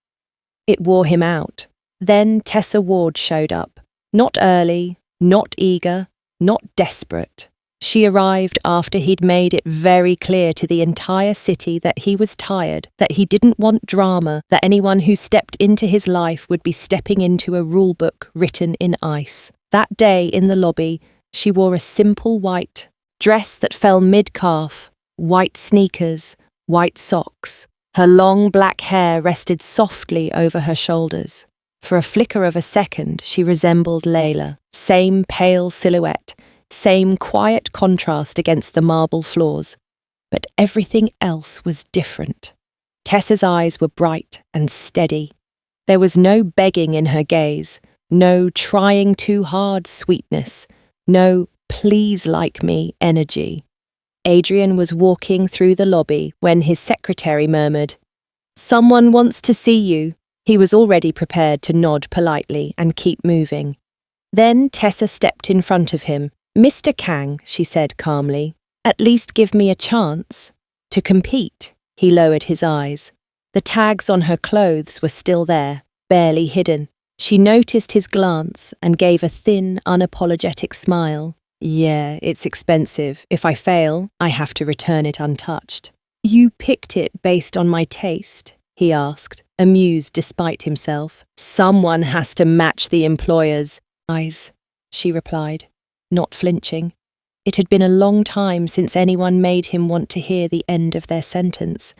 A: It wore him out. Then Tessa Ward showed up. Not early, not eager, not desperate. She arrived after he'd made it very clear to the entire city that he was tired, that he didn't want drama, that anyone who stepped into his life would be stepping into a rulebook written in ice. That day in the lobby, she wore a simple white dress that fell mid-calf, white sneakers, white socks. Her long black hair rested softly over her shoulders. For a flicker of a second, she resembled Layla. Same pale silhouette, same quiet contrast against the marble floors. But everything else was different. Tessa's eyes were bright and steady. There was no begging in her gaze, no trying too hard sweetness, no please like me energy. Adrian was walking through the lobby when his secretary murmured, "Someone wants to see you." He was already prepared to nod politely and keep moving. Then Tessa stepped in front of him. "Mr. Kang," she said calmly, "at least give me a chance to compete." He lowered his eyes. The tags on her clothes were still there, barely hidden. She noticed his glance and gave a thin, unapologetic smile. "Yeah, it's expensive. If I fail, I have to return it untouched." "You picked it based on my taste?" he asked, amused despite himself. "Someone has to match the employer's eyes." she replied, not flinching. It had been a long time since anyone made him want to hear the end of their sentence.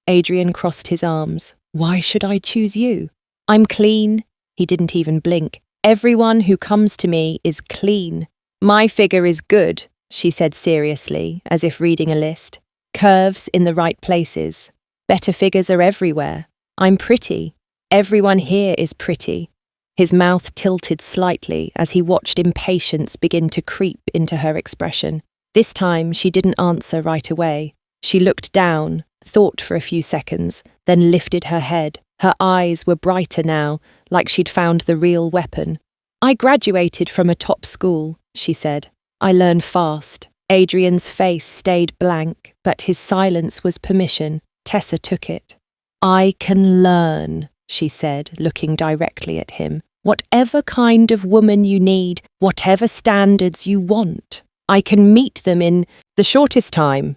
A: Adrian crossed his arms. Why should I choose you? I'm clean. He didn't even blink. Everyone who comes to me is clean. My figure is good, she said seriously, as if reading a list. Curves in the right places. Better figures are everywhere. I'm pretty. Everyone here is pretty. His mouth tilted slightly as he watched impatience begin to creep into her expression. This time she didn't answer right away. She looked down, thought for a few seconds, then lifted her head. Her eyes were brighter now, like she'd found the real weapon. I graduated from a top school, she said. I learn fast. Adrian's face stayed blank, but his silence was permission. Tessa took it. I can learn, she said, looking directly at him. Whatever kind of woman you need, whatever standards you want, I can meet them in the shortest time.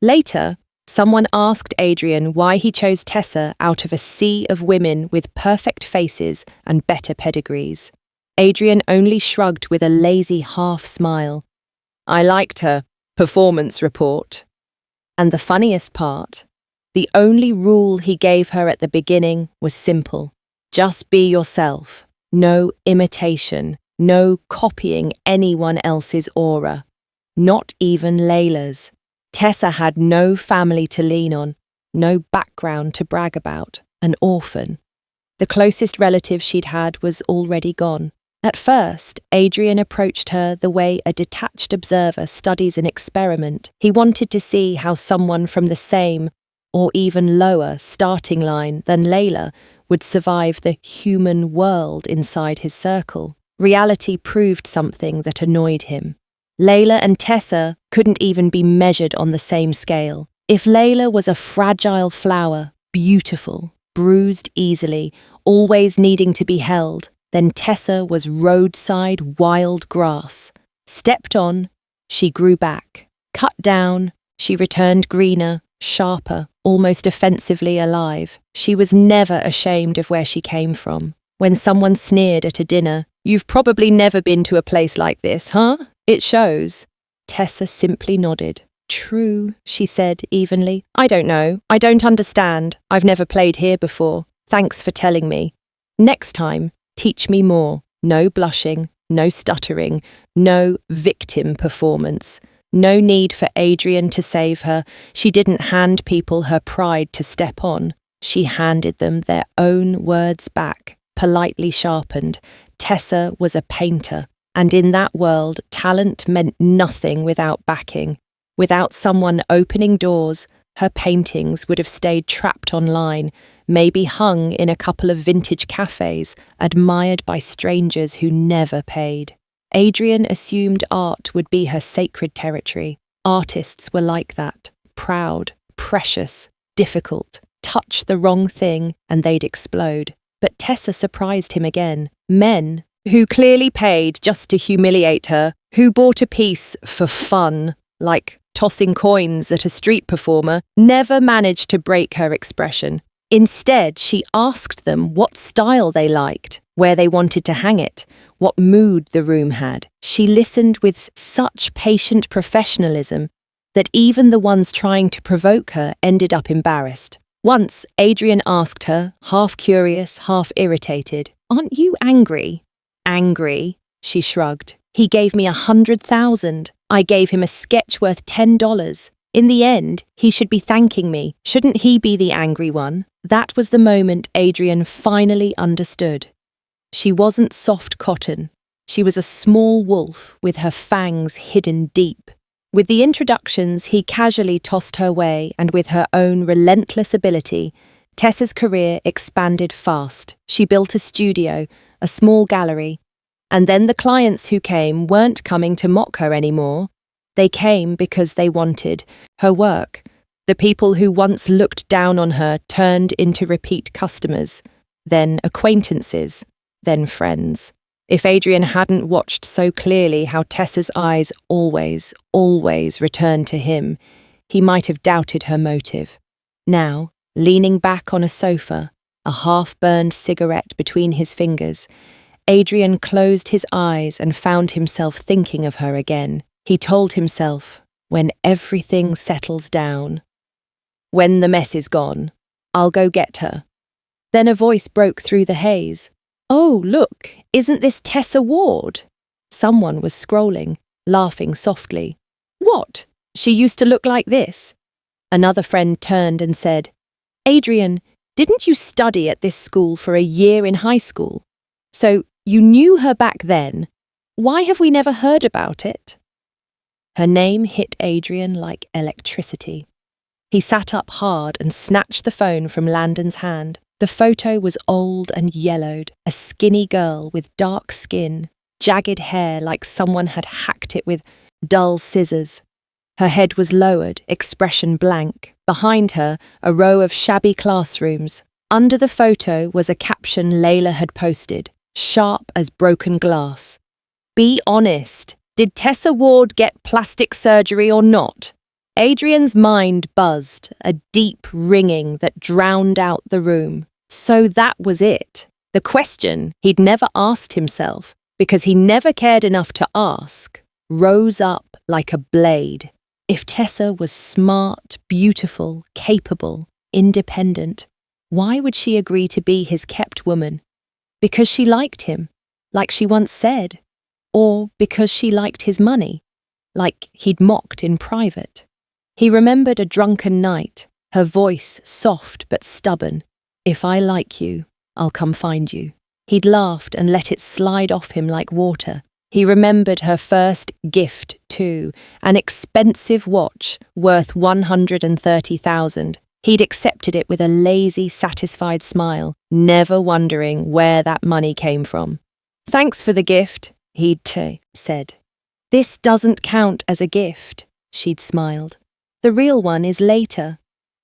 A: Later, someone asked Adrian why he chose Tessa out of a sea of women with perfect faces and better pedigrees. Adrian only shrugged with a lazy half-smile. I liked her performance report. And the funniest part, the only rule he gave her at the beginning was simple. Just be yourself. No imitation. No copying anyone else's aura. Not even Layla's. Tessa had no family to lean on, no background to brag about, an orphan. The closest relative she'd had was already gone. At first, Adrian approached her the way a detached observer studies an experiment. He wanted to see how someone from the same, or even lower, starting line than Layla would survive the human world inside his circle. Reality proved something that annoyed him. Layla and Tessa couldn't even be measured on the same scale. If Layla was a fragile flower, beautiful, bruised easily, always needing to be held, then Tessa was roadside wild grass. Stepped on, she grew back. Cut down, she returned greener, sharper, almost offensively alive. She was never ashamed of where she came from. When someone sneered at a dinner, "You've probably never been to a place like this, huh? It shows." Tessa simply nodded. "True," she said evenly. "I don't know. I don't understand. I've never played here before. Thanks for telling me. Next time, teach me more. No blushing, no stuttering, no victim performance. No need for Adrian to save her. She didn't hand people her pride to step on. She handed them their own words back, politely sharpened. Tessa was a painter, and in that world, talent meant nothing without backing. Without someone opening doors, her paintings would have stayed trapped online, maybe hung in a couple of vintage cafes, admired by strangers who never paid. Adrian assumed art would be her sacred territory. Artists were like that, proud, precious, difficult. Touch the wrong thing and they'd explode. But Tessa surprised him again. Men, who clearly paid just to humiliate her, who bought a piece for fun, like tossing coins at a street performer, never managed to break her expression. Instead, she asked them what style they liked, where they wanted to hang it, what mood the room had. She listened with such patient professionalism that even the ones trying to provoke her ended up embarrassed. Once, Adrian asked her, half curious, half irritated, "Aren't you angry?" "Angry?" She shrugged. "He gave me 100,000. I gave him a sketch worth $10. In the end, he should be thanking me. Shouldn't he be the angry one?" That was the moment Adrian finally understood. She wasn't soft cotton. She was a small wolf with her fangs hidden deep. With the introductions, he casually tossed her way, and with her own relentless ability, Tessa's career expanded fast. She built a studio, a small gallery, and then the clients who came weren't coming to mock her anymore. They came because they wanted her work. The people who once looked down on her turned into repeat customers, then acquaintances, then friends. If Adrian hadn't watched so clearly how Tessa's eyes always returned to him, he might have doubted her motive. Now, leaning back on a sofa, a half-burned cigarette between his fingers, Adrian closed his eyes and found himself thinking of her again. He told himself, when everything settles down, when the mess is gone, I'll go get her. Then a voice broke through the haze. Oh, look, isn't this Tessa Ward? Someone was scrolling, laughing softly. What? She used to look like this. Another friend turned and said, Adrian, didn't you study at this school for a year in high school? So you knew her back then. Why have we never heard about it? Her name hit Adrian like electricity. He sat up hard and snatched the phone from Landon's hand. The photo was old and yellowed, a skinny girl with dark skin, jagged hair like someone had hacked it with dull scissors. Her head was lowered, expression blank. Behind her, a row of shabby classrooms. Under the photo was a caption Layla had posted, sharp as broken glass. Be honest. Did Tessa Ward get plastic surgery or not? Adrian's mind buzzed, a deep ringing that drowned out the room. So that was it. The question he'd never asked himself, because he never cared enough to ask, rose up like a blade. If Tessa was smart, beautiful, capable, independent, why would she agree to be his kept woman? Because she liked him, like she once said, or because she liked his money, like he'd mocked in private. He remembered a drunken night, her voice soft but stubborn. If I like you, I'll come find you. He'd laughed and let it slide off him like water. He remembered her first gift, too, an expensive watch worth $130,000. He'd accepted it with a lazy, satisfied smile, never wondering where that money came from. Thanks for the gift, he'd said. This doesn't count as a gift, she'd smiled. The real one is later.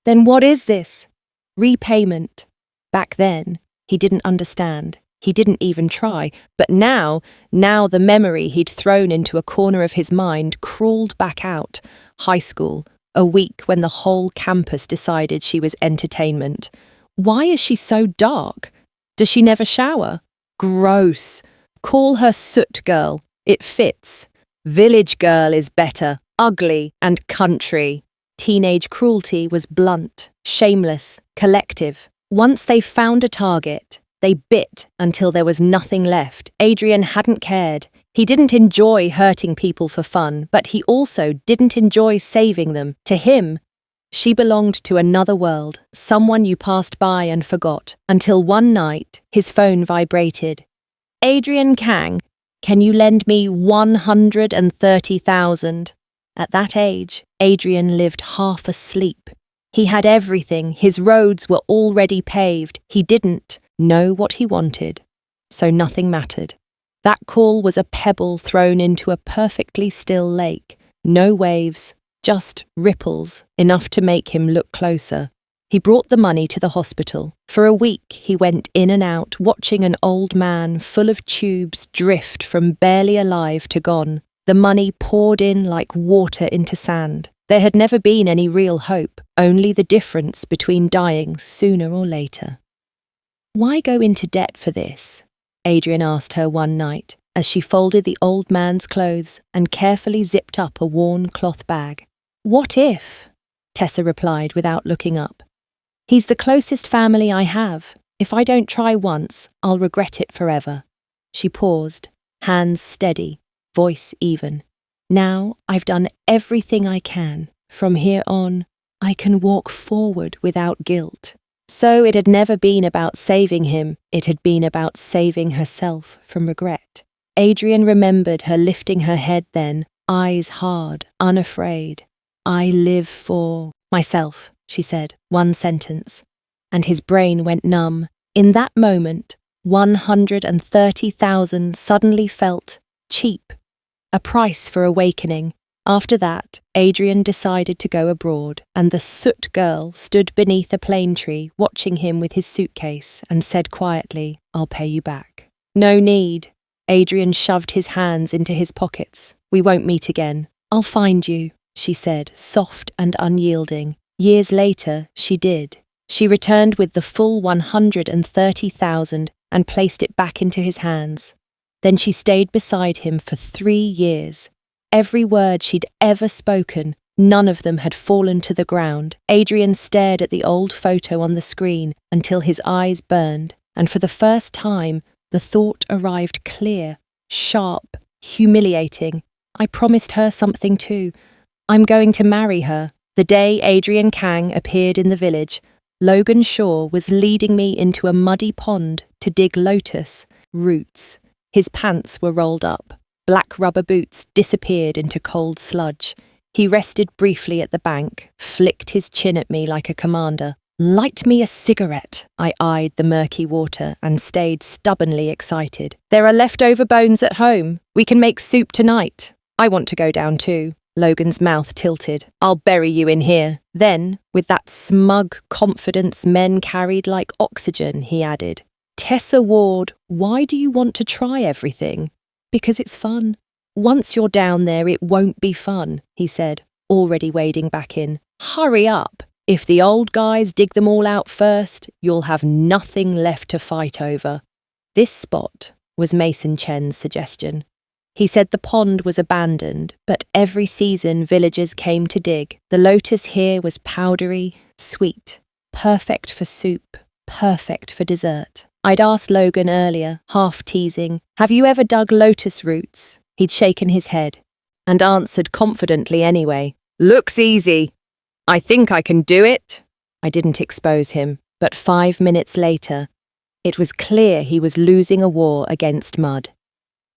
A: Then what is this? Repayment. Back then, he didn't understand. He didn't even try. But now the memory he'd thrown into a corner of his mind crawled back out. High school, a week when the whole campus decided she was entertainment. Why is she so dark? Does she never shower? Gross. Call her soot girl. It fits. Village girl is better. Ugly and country. Teenage cruelty was blunt, shameless, collective. Once they found a target, they bit until there was nothing left. Adrian hadn't cared. He didn't enjoy hurting people for fun, but he also didn't enjoy saving them. To him, she belonged to another world, someone you passed by and forgot, until one night his phone vibrated. Adrian Kang, can you lend me 130,000? At that age, Adrian lived half asleep. He had everything, his roads were already paved. He didn't know what he wanted, so nothing mattered. That call was a pebble thrown into a perfectly still lake. No waves, just ripples, enough to make him look closer. He brought the money to the hospital. For a week he went in and out, watching an old man full of tubes drift from barely alive to gone. The money poured in like water into sand. There had never been any real hope, only the difference between dying sooner or later. Why go into debt for this? Adrian asked her one night, as she folded the old man's clothes and carefully zipped up a worn cloth bag. What if? Tessa replied without looking up. He's the closest family I have. If I don't try once, I'll regret it forever. She paused, hands steady, voice even. Now I've done everything I can. From here on, I can walk forward without guilt. So it had never been about saving him, it had been about saving herself from regret. Adrian remembered her lifting her head then, eyes hard, unafraid. I live for myself, she said, one sentence. And his brain went numb. In that moment, 130,000 suddenly felt cheap. A price for awakening. After that, Adrian decided to go abroad, and the soot girl stood beneath a plane tree watching him with his suitcase and said quietly, I'll pay you back. No need. Adrian shoved his hands into his pockets. We won't meet again. I'll find you, she said, soft and unyielding. Years later, she did. She returned with the full 130,000, and placed it back into his hands. Then she stayed beside him for 3 years. Every word she'd ever spoken, none of them had fallen to the ground. Adrian stared at the old photo on the screen until his eyes burned, and for the first time, the thought arrived clear, sharp, humiliating. I promised her something too. I'm going to marry her. The day Adrian Kang appeared in the village, Logan Shaw was leading me into a muddy pond to dig lotus roots. His pants were rolled up. Black rubber boots disappeared into cold sludge. He rested briefly at the bank, flicked his chin at me like a commander. Light me a cigarette. I eyed the murky water and stayed stubbornly excited. There are leftover bones at home. We can make soup tonight. I want to go down too. Logan's mouth tilted. I'll bury you in here. Then, with that smug confidence men carried like oxygen, he added, Tessa Ward, why do you want to try everything? Because it's fun. Once you're down there, it won't be fun, he said, already wading back in. Hurry up. If the old guys dig them all out first, you'll have nothing left to fight over. This spot was Mason Chen's suggestion. He said the pond was abandoned, but every season villagers came to dig. The lotus here was powdery, sweet, perfect for soup, perfect for dessert. I'd asked Logan earlier, half teasing, have you ever dug lotus roots? He'd shaken his head, and answered confidently anyway, looks easy. I think I can do it. I didn't expose him, but 5 minutes later, it was clear he was losing a war against mud.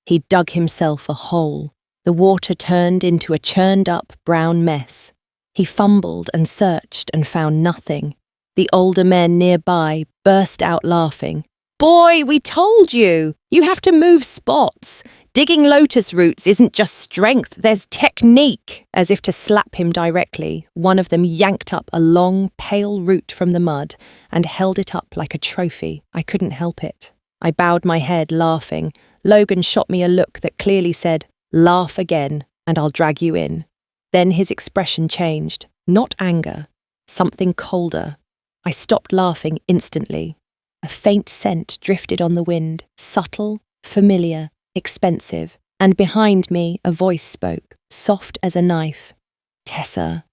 A: He dug himself a hole. The water turned into a churned-up brown mess. He fumbled and searched and found nothing. The older men nearby burst out laughing. Boy, we told you! You have to move spots. Digging lotus roots isn't just strength, there's technique. As if to slap him directly, one of them yanked up a long, pale root from the mud and held it up like a trophy. I couldn't help it. I bowed my head, laughing. Logan shot me a look that clearly said, laugh again, and I'll drag you in. Then his expression changed. Not anger, something colder. I stopped laughing instantly. A faint scent drifted on the wind, subtle, familiar, expensive, and behind me a voice spoke, soft as a knife. Tessa,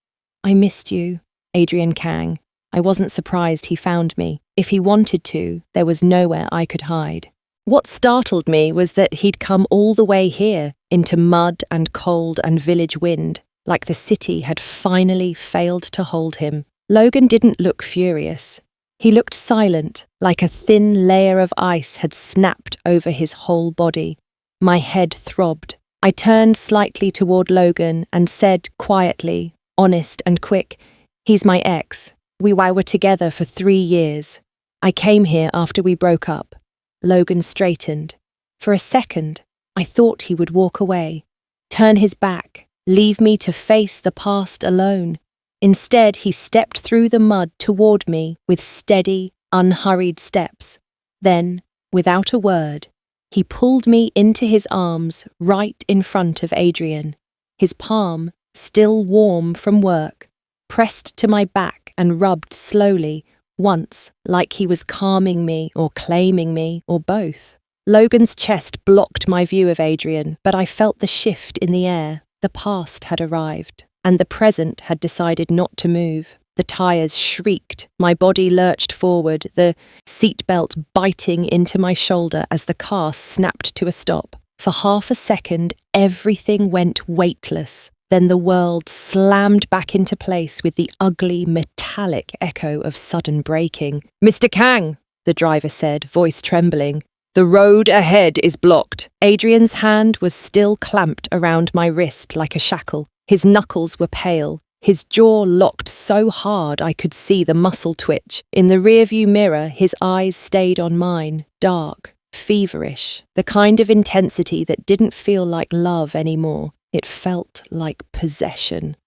A: I missed you, Adrian Kang. I wasn't surprised he found me. If he wanted to, there was nowhere I could hide. What startled me was that he'd come all the way here, into mud and cold and village wind, like the city had finally failed to hold him. Logan didn't look furious. He looked silent, like a thin layer of ice had snapped over his whole body. My head throbbed. I turned slightly toward Logan and said quietly, honest and quick, he's my ex. We were together for 3 years. I came here after we broke up. Logan straightened. For a second, I thought he would walk away, turn his back, leave me to face the past alone. Instead, he stepped through the mud toward me with steady, unhurried steps. Then, without a word, he pulled me into his arms right in front of Adrian. His palm, still warm from work, pressed to my back and rubbed slowly, once like he was calming me or claiming me or both. Logan's chest blocked my view of Adrian, but I felt the shift in the air. The past had arrived, and the present had decided not to move. The tires shrieked, my body lurched forward, the seatbelt biting into my shoulder as the car snapped to a stop. For half a second, everything went weightless. Then the world slammed back into place with the ugly, metallic echo of sudden braking. Mr. Kang, the driver said, voice trembling. The road ahead is blocked. Adrian's hand was still clamped around my wrist like a shackle. His knuckles were pale. His jaw locked so hard I could see the muscle twitch. In the rearview mirror, his eyes stayed on mine, dark, feverish, the kind of intensity that didn't feel like love anymore. It felt like possession.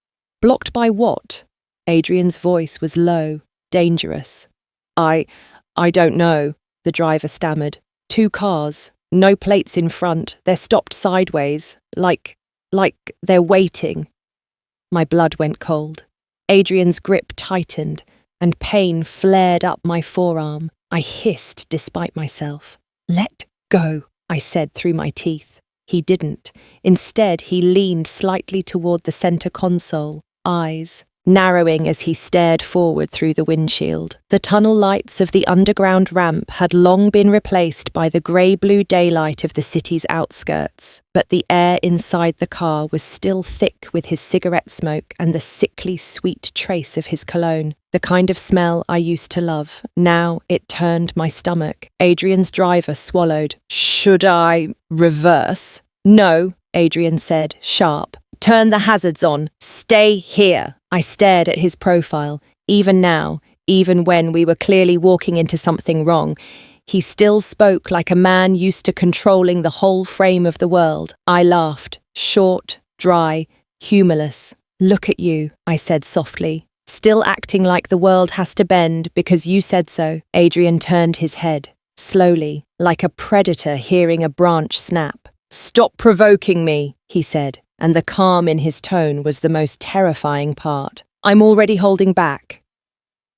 A: Blocked by what? Adrian's voice was low, dangerous. I don't know, the driver stammered. 2 cars, no plates in front, they're stopped sideways, like they're waiting. My blood went cold. Adrian's grip tightened, and pain flared up my forearm. I hissed despite myself. Let go, I said through my teeth. He didn't. Instead, he leaned slightly toward the center console, eyes narrowing as he stared forward through the windshield. The tunnel lights of the underground ramp had long been replaced by the grey-blue daylight of the city's outskirts, but the air inside the car was still thick with his cigarette smoke and the sickly sweet trace of his cologne, the kind of smell I used to love. Now it turned my stomach. Adrian's driver swallowed. "Should I reverse?" "No," Adrian said, sharp. "Turn the hazards on. Stay here." I stared at his profile. Even now, even when we were clearly walking into something wrong, he still spoke like a man used to controlling the whole frame of the world. I laughed, short, dry, humorless. "Look at you," I said softly. "Still acting like the world has to bend because you said so." Adrian turned his head, slowly, like a predator hearing a branch snap. "Stop provoking me," he said, and the calm in his tone was the most terrifying part. "I'm already holding back."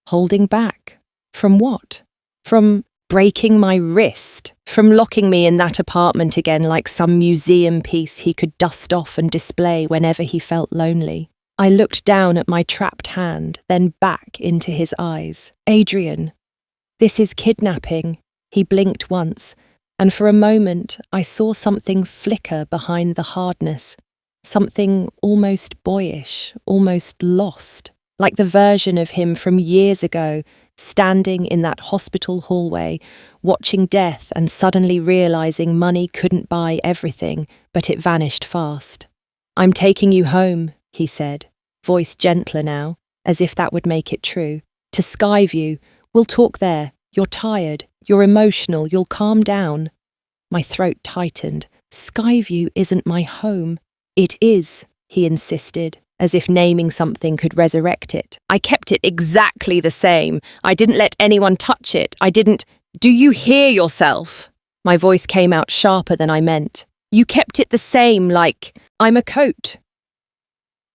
A: Holding back? From what? From breaking my wrist? From locking me in that apartment again like some museum piece he could dust off and display whenever he felt lonely? I looked down at my trapped hand, then back into his eyes. "Adrian, this is kidnapping." He blinked once, and for a moment I saw something flicker behind the hardness. Something almost boyish, almost lost, like the version of him from years ago, standing in that hospital hallway, watching death and suddenly realizing money couldn't buy everything, but it vanished fast. "I'm taking you home," he said, voice gentler now, as if that would make it true. "To Skyview. We'll talk there. You're tired. You're emotional. You'll calm down." My throat tightened. "Skyview isn't my home." "It is," he insisted, as if naming something could resurrect it. "I kept it exactly the same. I didn't let anyone touch it. I didn't—" "Do you hear yourself?" My voice came out sharper than I meant. "You kept it the same, like I'm a coat.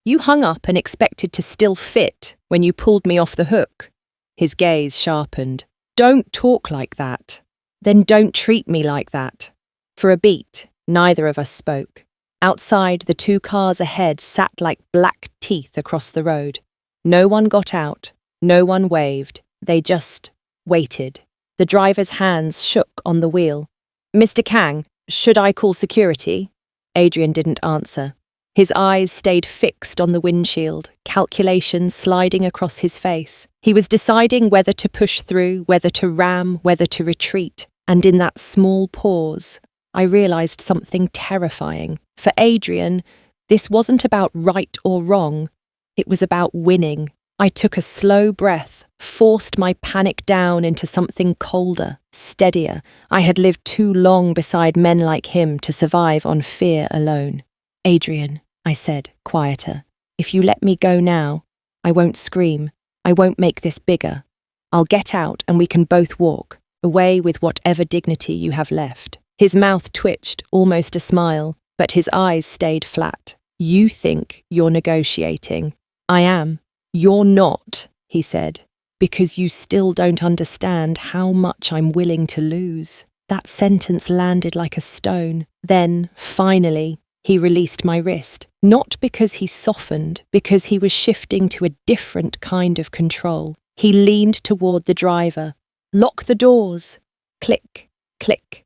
A: You hung up and expected to still fit when you pulled me off the hook." His gaze sharpened. "Don't talk like that. Then don't treat me like that." For a beat, neither of us spoke. Outside, the two cars ahead sat like black teeth across the road. No one got out, no one waved, they just waited. The driver's hands shook on the wheel. "Mr. Kang, should I call security?" Adrian didn't answer. His eyes stayed fixed on the windshield, calculations sliding across his face. He was deciding whether to push through, whether to ram, whether to retreat, and in that small pause, I realized something terrifying. For Adrian, this wasn't about right or wrong. It was about winning. I took a slow breath, forced my panic down into something colder, steadier. I had lived too long beside men like him to survive on fear alone. "Adrian," I said, quieter, "if you let me go now, I won't scream. I won't make this bigger. I'll get out and we can both walk, away with whatever dignity you have left." His mouth twitched, almost a smile, but his eyes stayed flat. "You think you're negotiating. I am. You're not," he said, "because you still don't understand how much I'm willing to lose." That sentence landed like a stone. Then, finally, he released my wrist. Not because he softened, because he was shifting to a different kind of control. He leaned toward the driver. "Lock the doors." Click, click.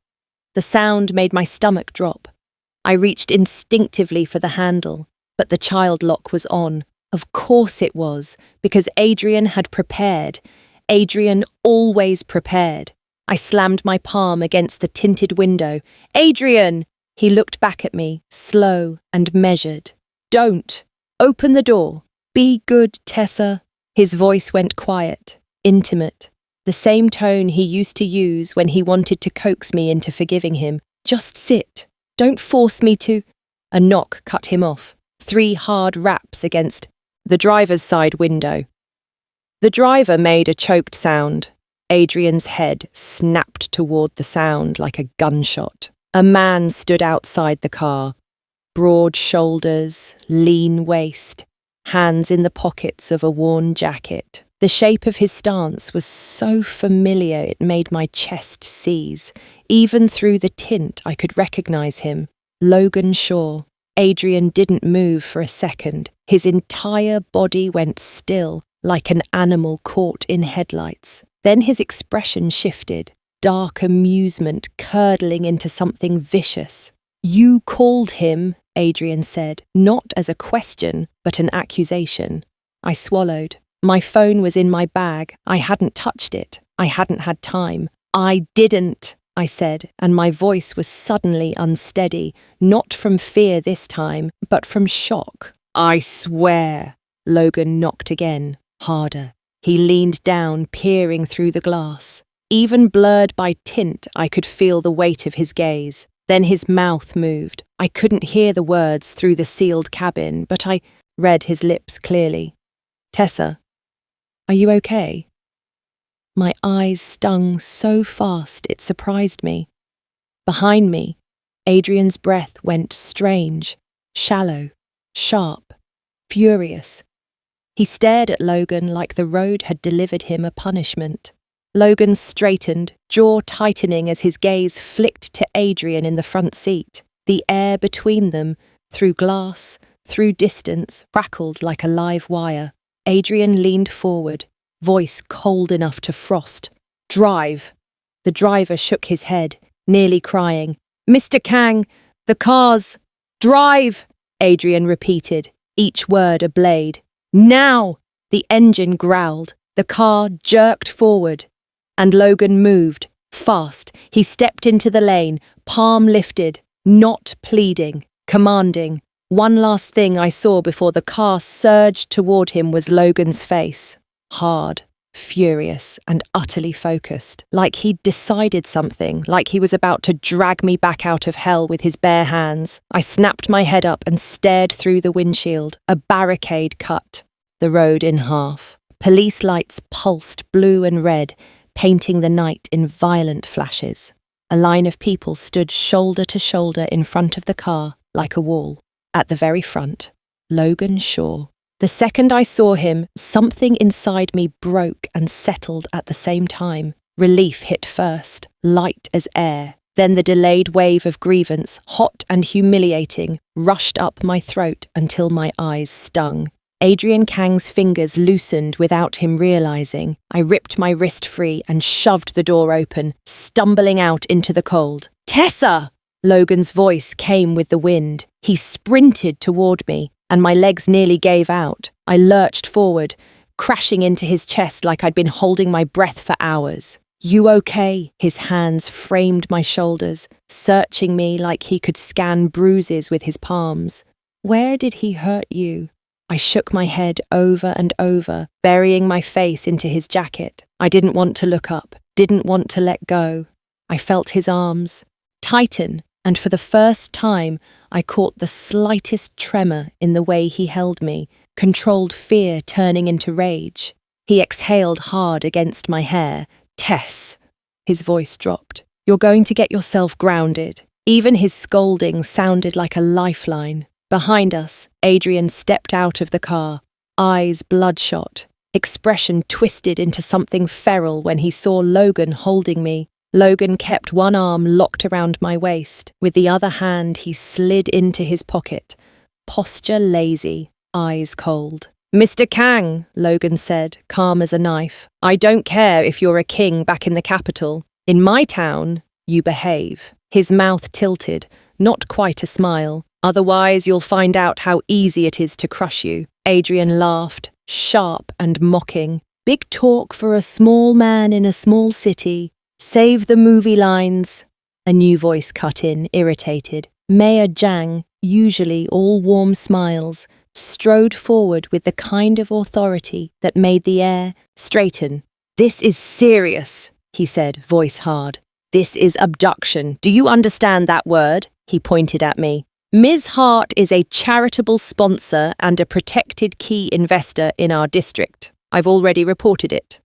A: The sound made my stomach drop. I reached instinctively for the handle, but the child lock was on. Of course it was, because Adrian had prepared. Adrian always prepared. I slammed my palm against the tinted window. "Adrian!" He looked back at me, slow and measured. "Don't. Open the door. Be good, Tessa." His voice went quiet, intimate. The same tone he used to use when he wanted to coax me into forgiving him. "Just sit. Don't force me to—" A knock cut him off. 3 hard raps against the driver's side window. The driver made a choked sound. Adrian's head snapped toward the sound like a gunshot. A man stood outside the car. Broad shoulders, lean waist, hands in the pockets of a worn jacket. The shape of his stance was so familiar it made my chest seize. Even through the tint, I could recognize him. Logan Shaw. Adrian didn't move for a second. His entire body went still, like an animal caught in headlights. Then his expression shifted, dark amusement curdling into something vicious. "You called him," Adrian said, not as a question, but an accusation. I swallowed. My phone was in my bag. I hadn't touched it. I hadn't had time. "I didn't," I said, and my voice was suddenly unsteady, not from fear this time, but from shock. "I swear." Logan knocked again, harder. He leaned down, peering through the glass. Even blurred by tint, I could feel the weight of his gaze. Then his mouth moved. I couldn't hear the words through the sealed cabin, but I read his lips clearly. "Tessa, are you okay?" My eyes stung so fast it surprised me. Behind me, Adrian's breath went strange, shallow, sharp, furious. He stared at Logan like the road had delivered him a punishment. Logan straightened, jaw tightening as his gaze flicked to Adrian in the front seat. The air between them, through glass, through distance, crackled like a live wire. Adrian leaned forward, voice cold enough to frost. "Drive." The driver shook his head, nearly crying. "Mr. Kang, the car's—" "Drive," Adrian repeated, each word a blade. "Now!" The engine growled. The car jerked forward. And Logan moved, fast. He stepped into the lane, palm lifted, not pleading, commanding. One last thing I saw before the car surged toward him was Logan's face. Hard, furious, and utterly focused. Like he'd decided something, like he was about to drag me back out of hell with his bare hands. I snapped my head up and stared through the windshield. A barricade cut the road in half. Police lights pulsed blue and red, painting the night in violent flashes. A line of people stood shoulder to shoulder in front of the car, like a wall. At the very front, Logan Shaw. The second I saw him, something inside me broke and settled at the same time. Relief hit first, light as air. Then the delayed wave of grievance, hot and humiliating, rushed up my throat until my eyes stung. Adrian Kang's fingers loosened without him realizing. I ripped my wrist free and shoved the door open, stumbling out into the cold. "Tessa!" Logan's voice came with the wind. He sprinted toward me, and my legs nearly gave out. I lurched forward, crashing into his chest like I'd been holding my breath for hours. "You okay?" His hands framed my shoulders, searching me like he could scan bruises with his palms. "Where did he hurt you?" I shook my head over and over, burying my face into his jacket. I didn't want to look up, didn't want to let go. I felt his arms tighten, and for the first time, I caught the slightest tremor in the way he held me, controlled fear turning into rage. He exhaled hard against my hair. "Tess," his voice dropped. "You're going to get yourself grounded." Even his scolding sounded like a lifeline. Behind us, Adrian stepped out of the car, eyes bloodshot, expression twisted into something feral when he saw Logan holding me. Logan kept one arm locked around my waist. With the other hand, he slid into his pocket, posture lazy, eyes cold. "Mr. Kang," Logan said, calm as a knife, "I don't care if you're a king back in the capital. In my town, you behave." His mouth tilted, not quite a smile. "Otherwise, you'll find out how easy it is to crush you." Adrian laughed, sharp and mocking. "Big talk for a small man in a small city. Save the movie lines." A new voice cut in, irritated. Mayor Zhang, usually all warm smiles, strode forward with the kind of authority that made the air straighten. "This is serious," he said, voice hard. "This is abduction. Do you understand that word?" He pointed at me. "Ms. Hart is a charitable sponsor and a protected key investor in our district. I've already reported it.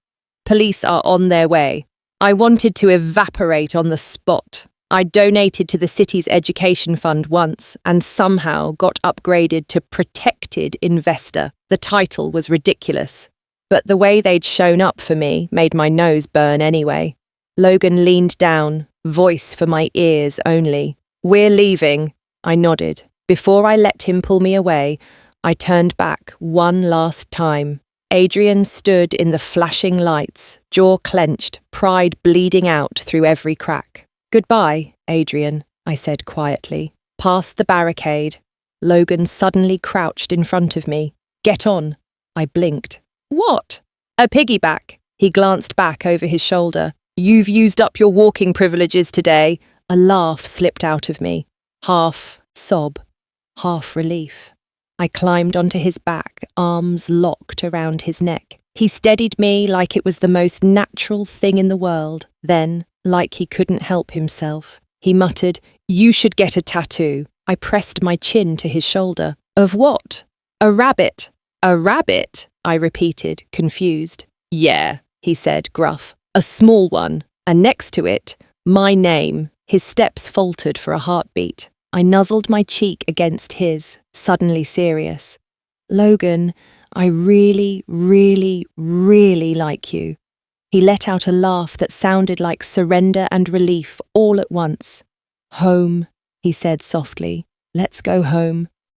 A: Police are on their way. I wanted to evaporate on the spot. I donated to the city's education fund once and somehow got upgraded to protected investor. The title was ridiculous. but the way they'd shown up for me made my nose burn anyway. Logan leaned down, voice for my ears only. "We're leaving," I nodded. Before I let him pull me away, I turned back one last time. Adrian stood in the flashing lights, jaw clenched, pride bleeding out through every crack. "Goodbye, Adrian," I said quietly. Past the barricade, Logan suddenly crouched in front of me. "Get on." I blinked. "What?" "A piggyback." He glanced back over his shoulder. "You've used up your walking privileges today." A laugh slipped out of me. Half sob, half relief. I climbed onto his back, arms locked around his neck. He steadied me like it was the most natural thing in the world. Then, like he couldn't help himself, he muttered, "You should get a tattoo." I pressed my chin to his shoulder. "Of what?" "A rabbit." "A rabbit?" I repeated, confused. "Yeah," he said, gruff. "A small one. And next to it, my name." His steps faltered for a heartbeat. I nuzzled my cheek against his, suddenly serious. "Logan, I really, really, really like you." He let out a laugh that sounded like surrender and relief all at once. "Home," he said softly. "Let's go home."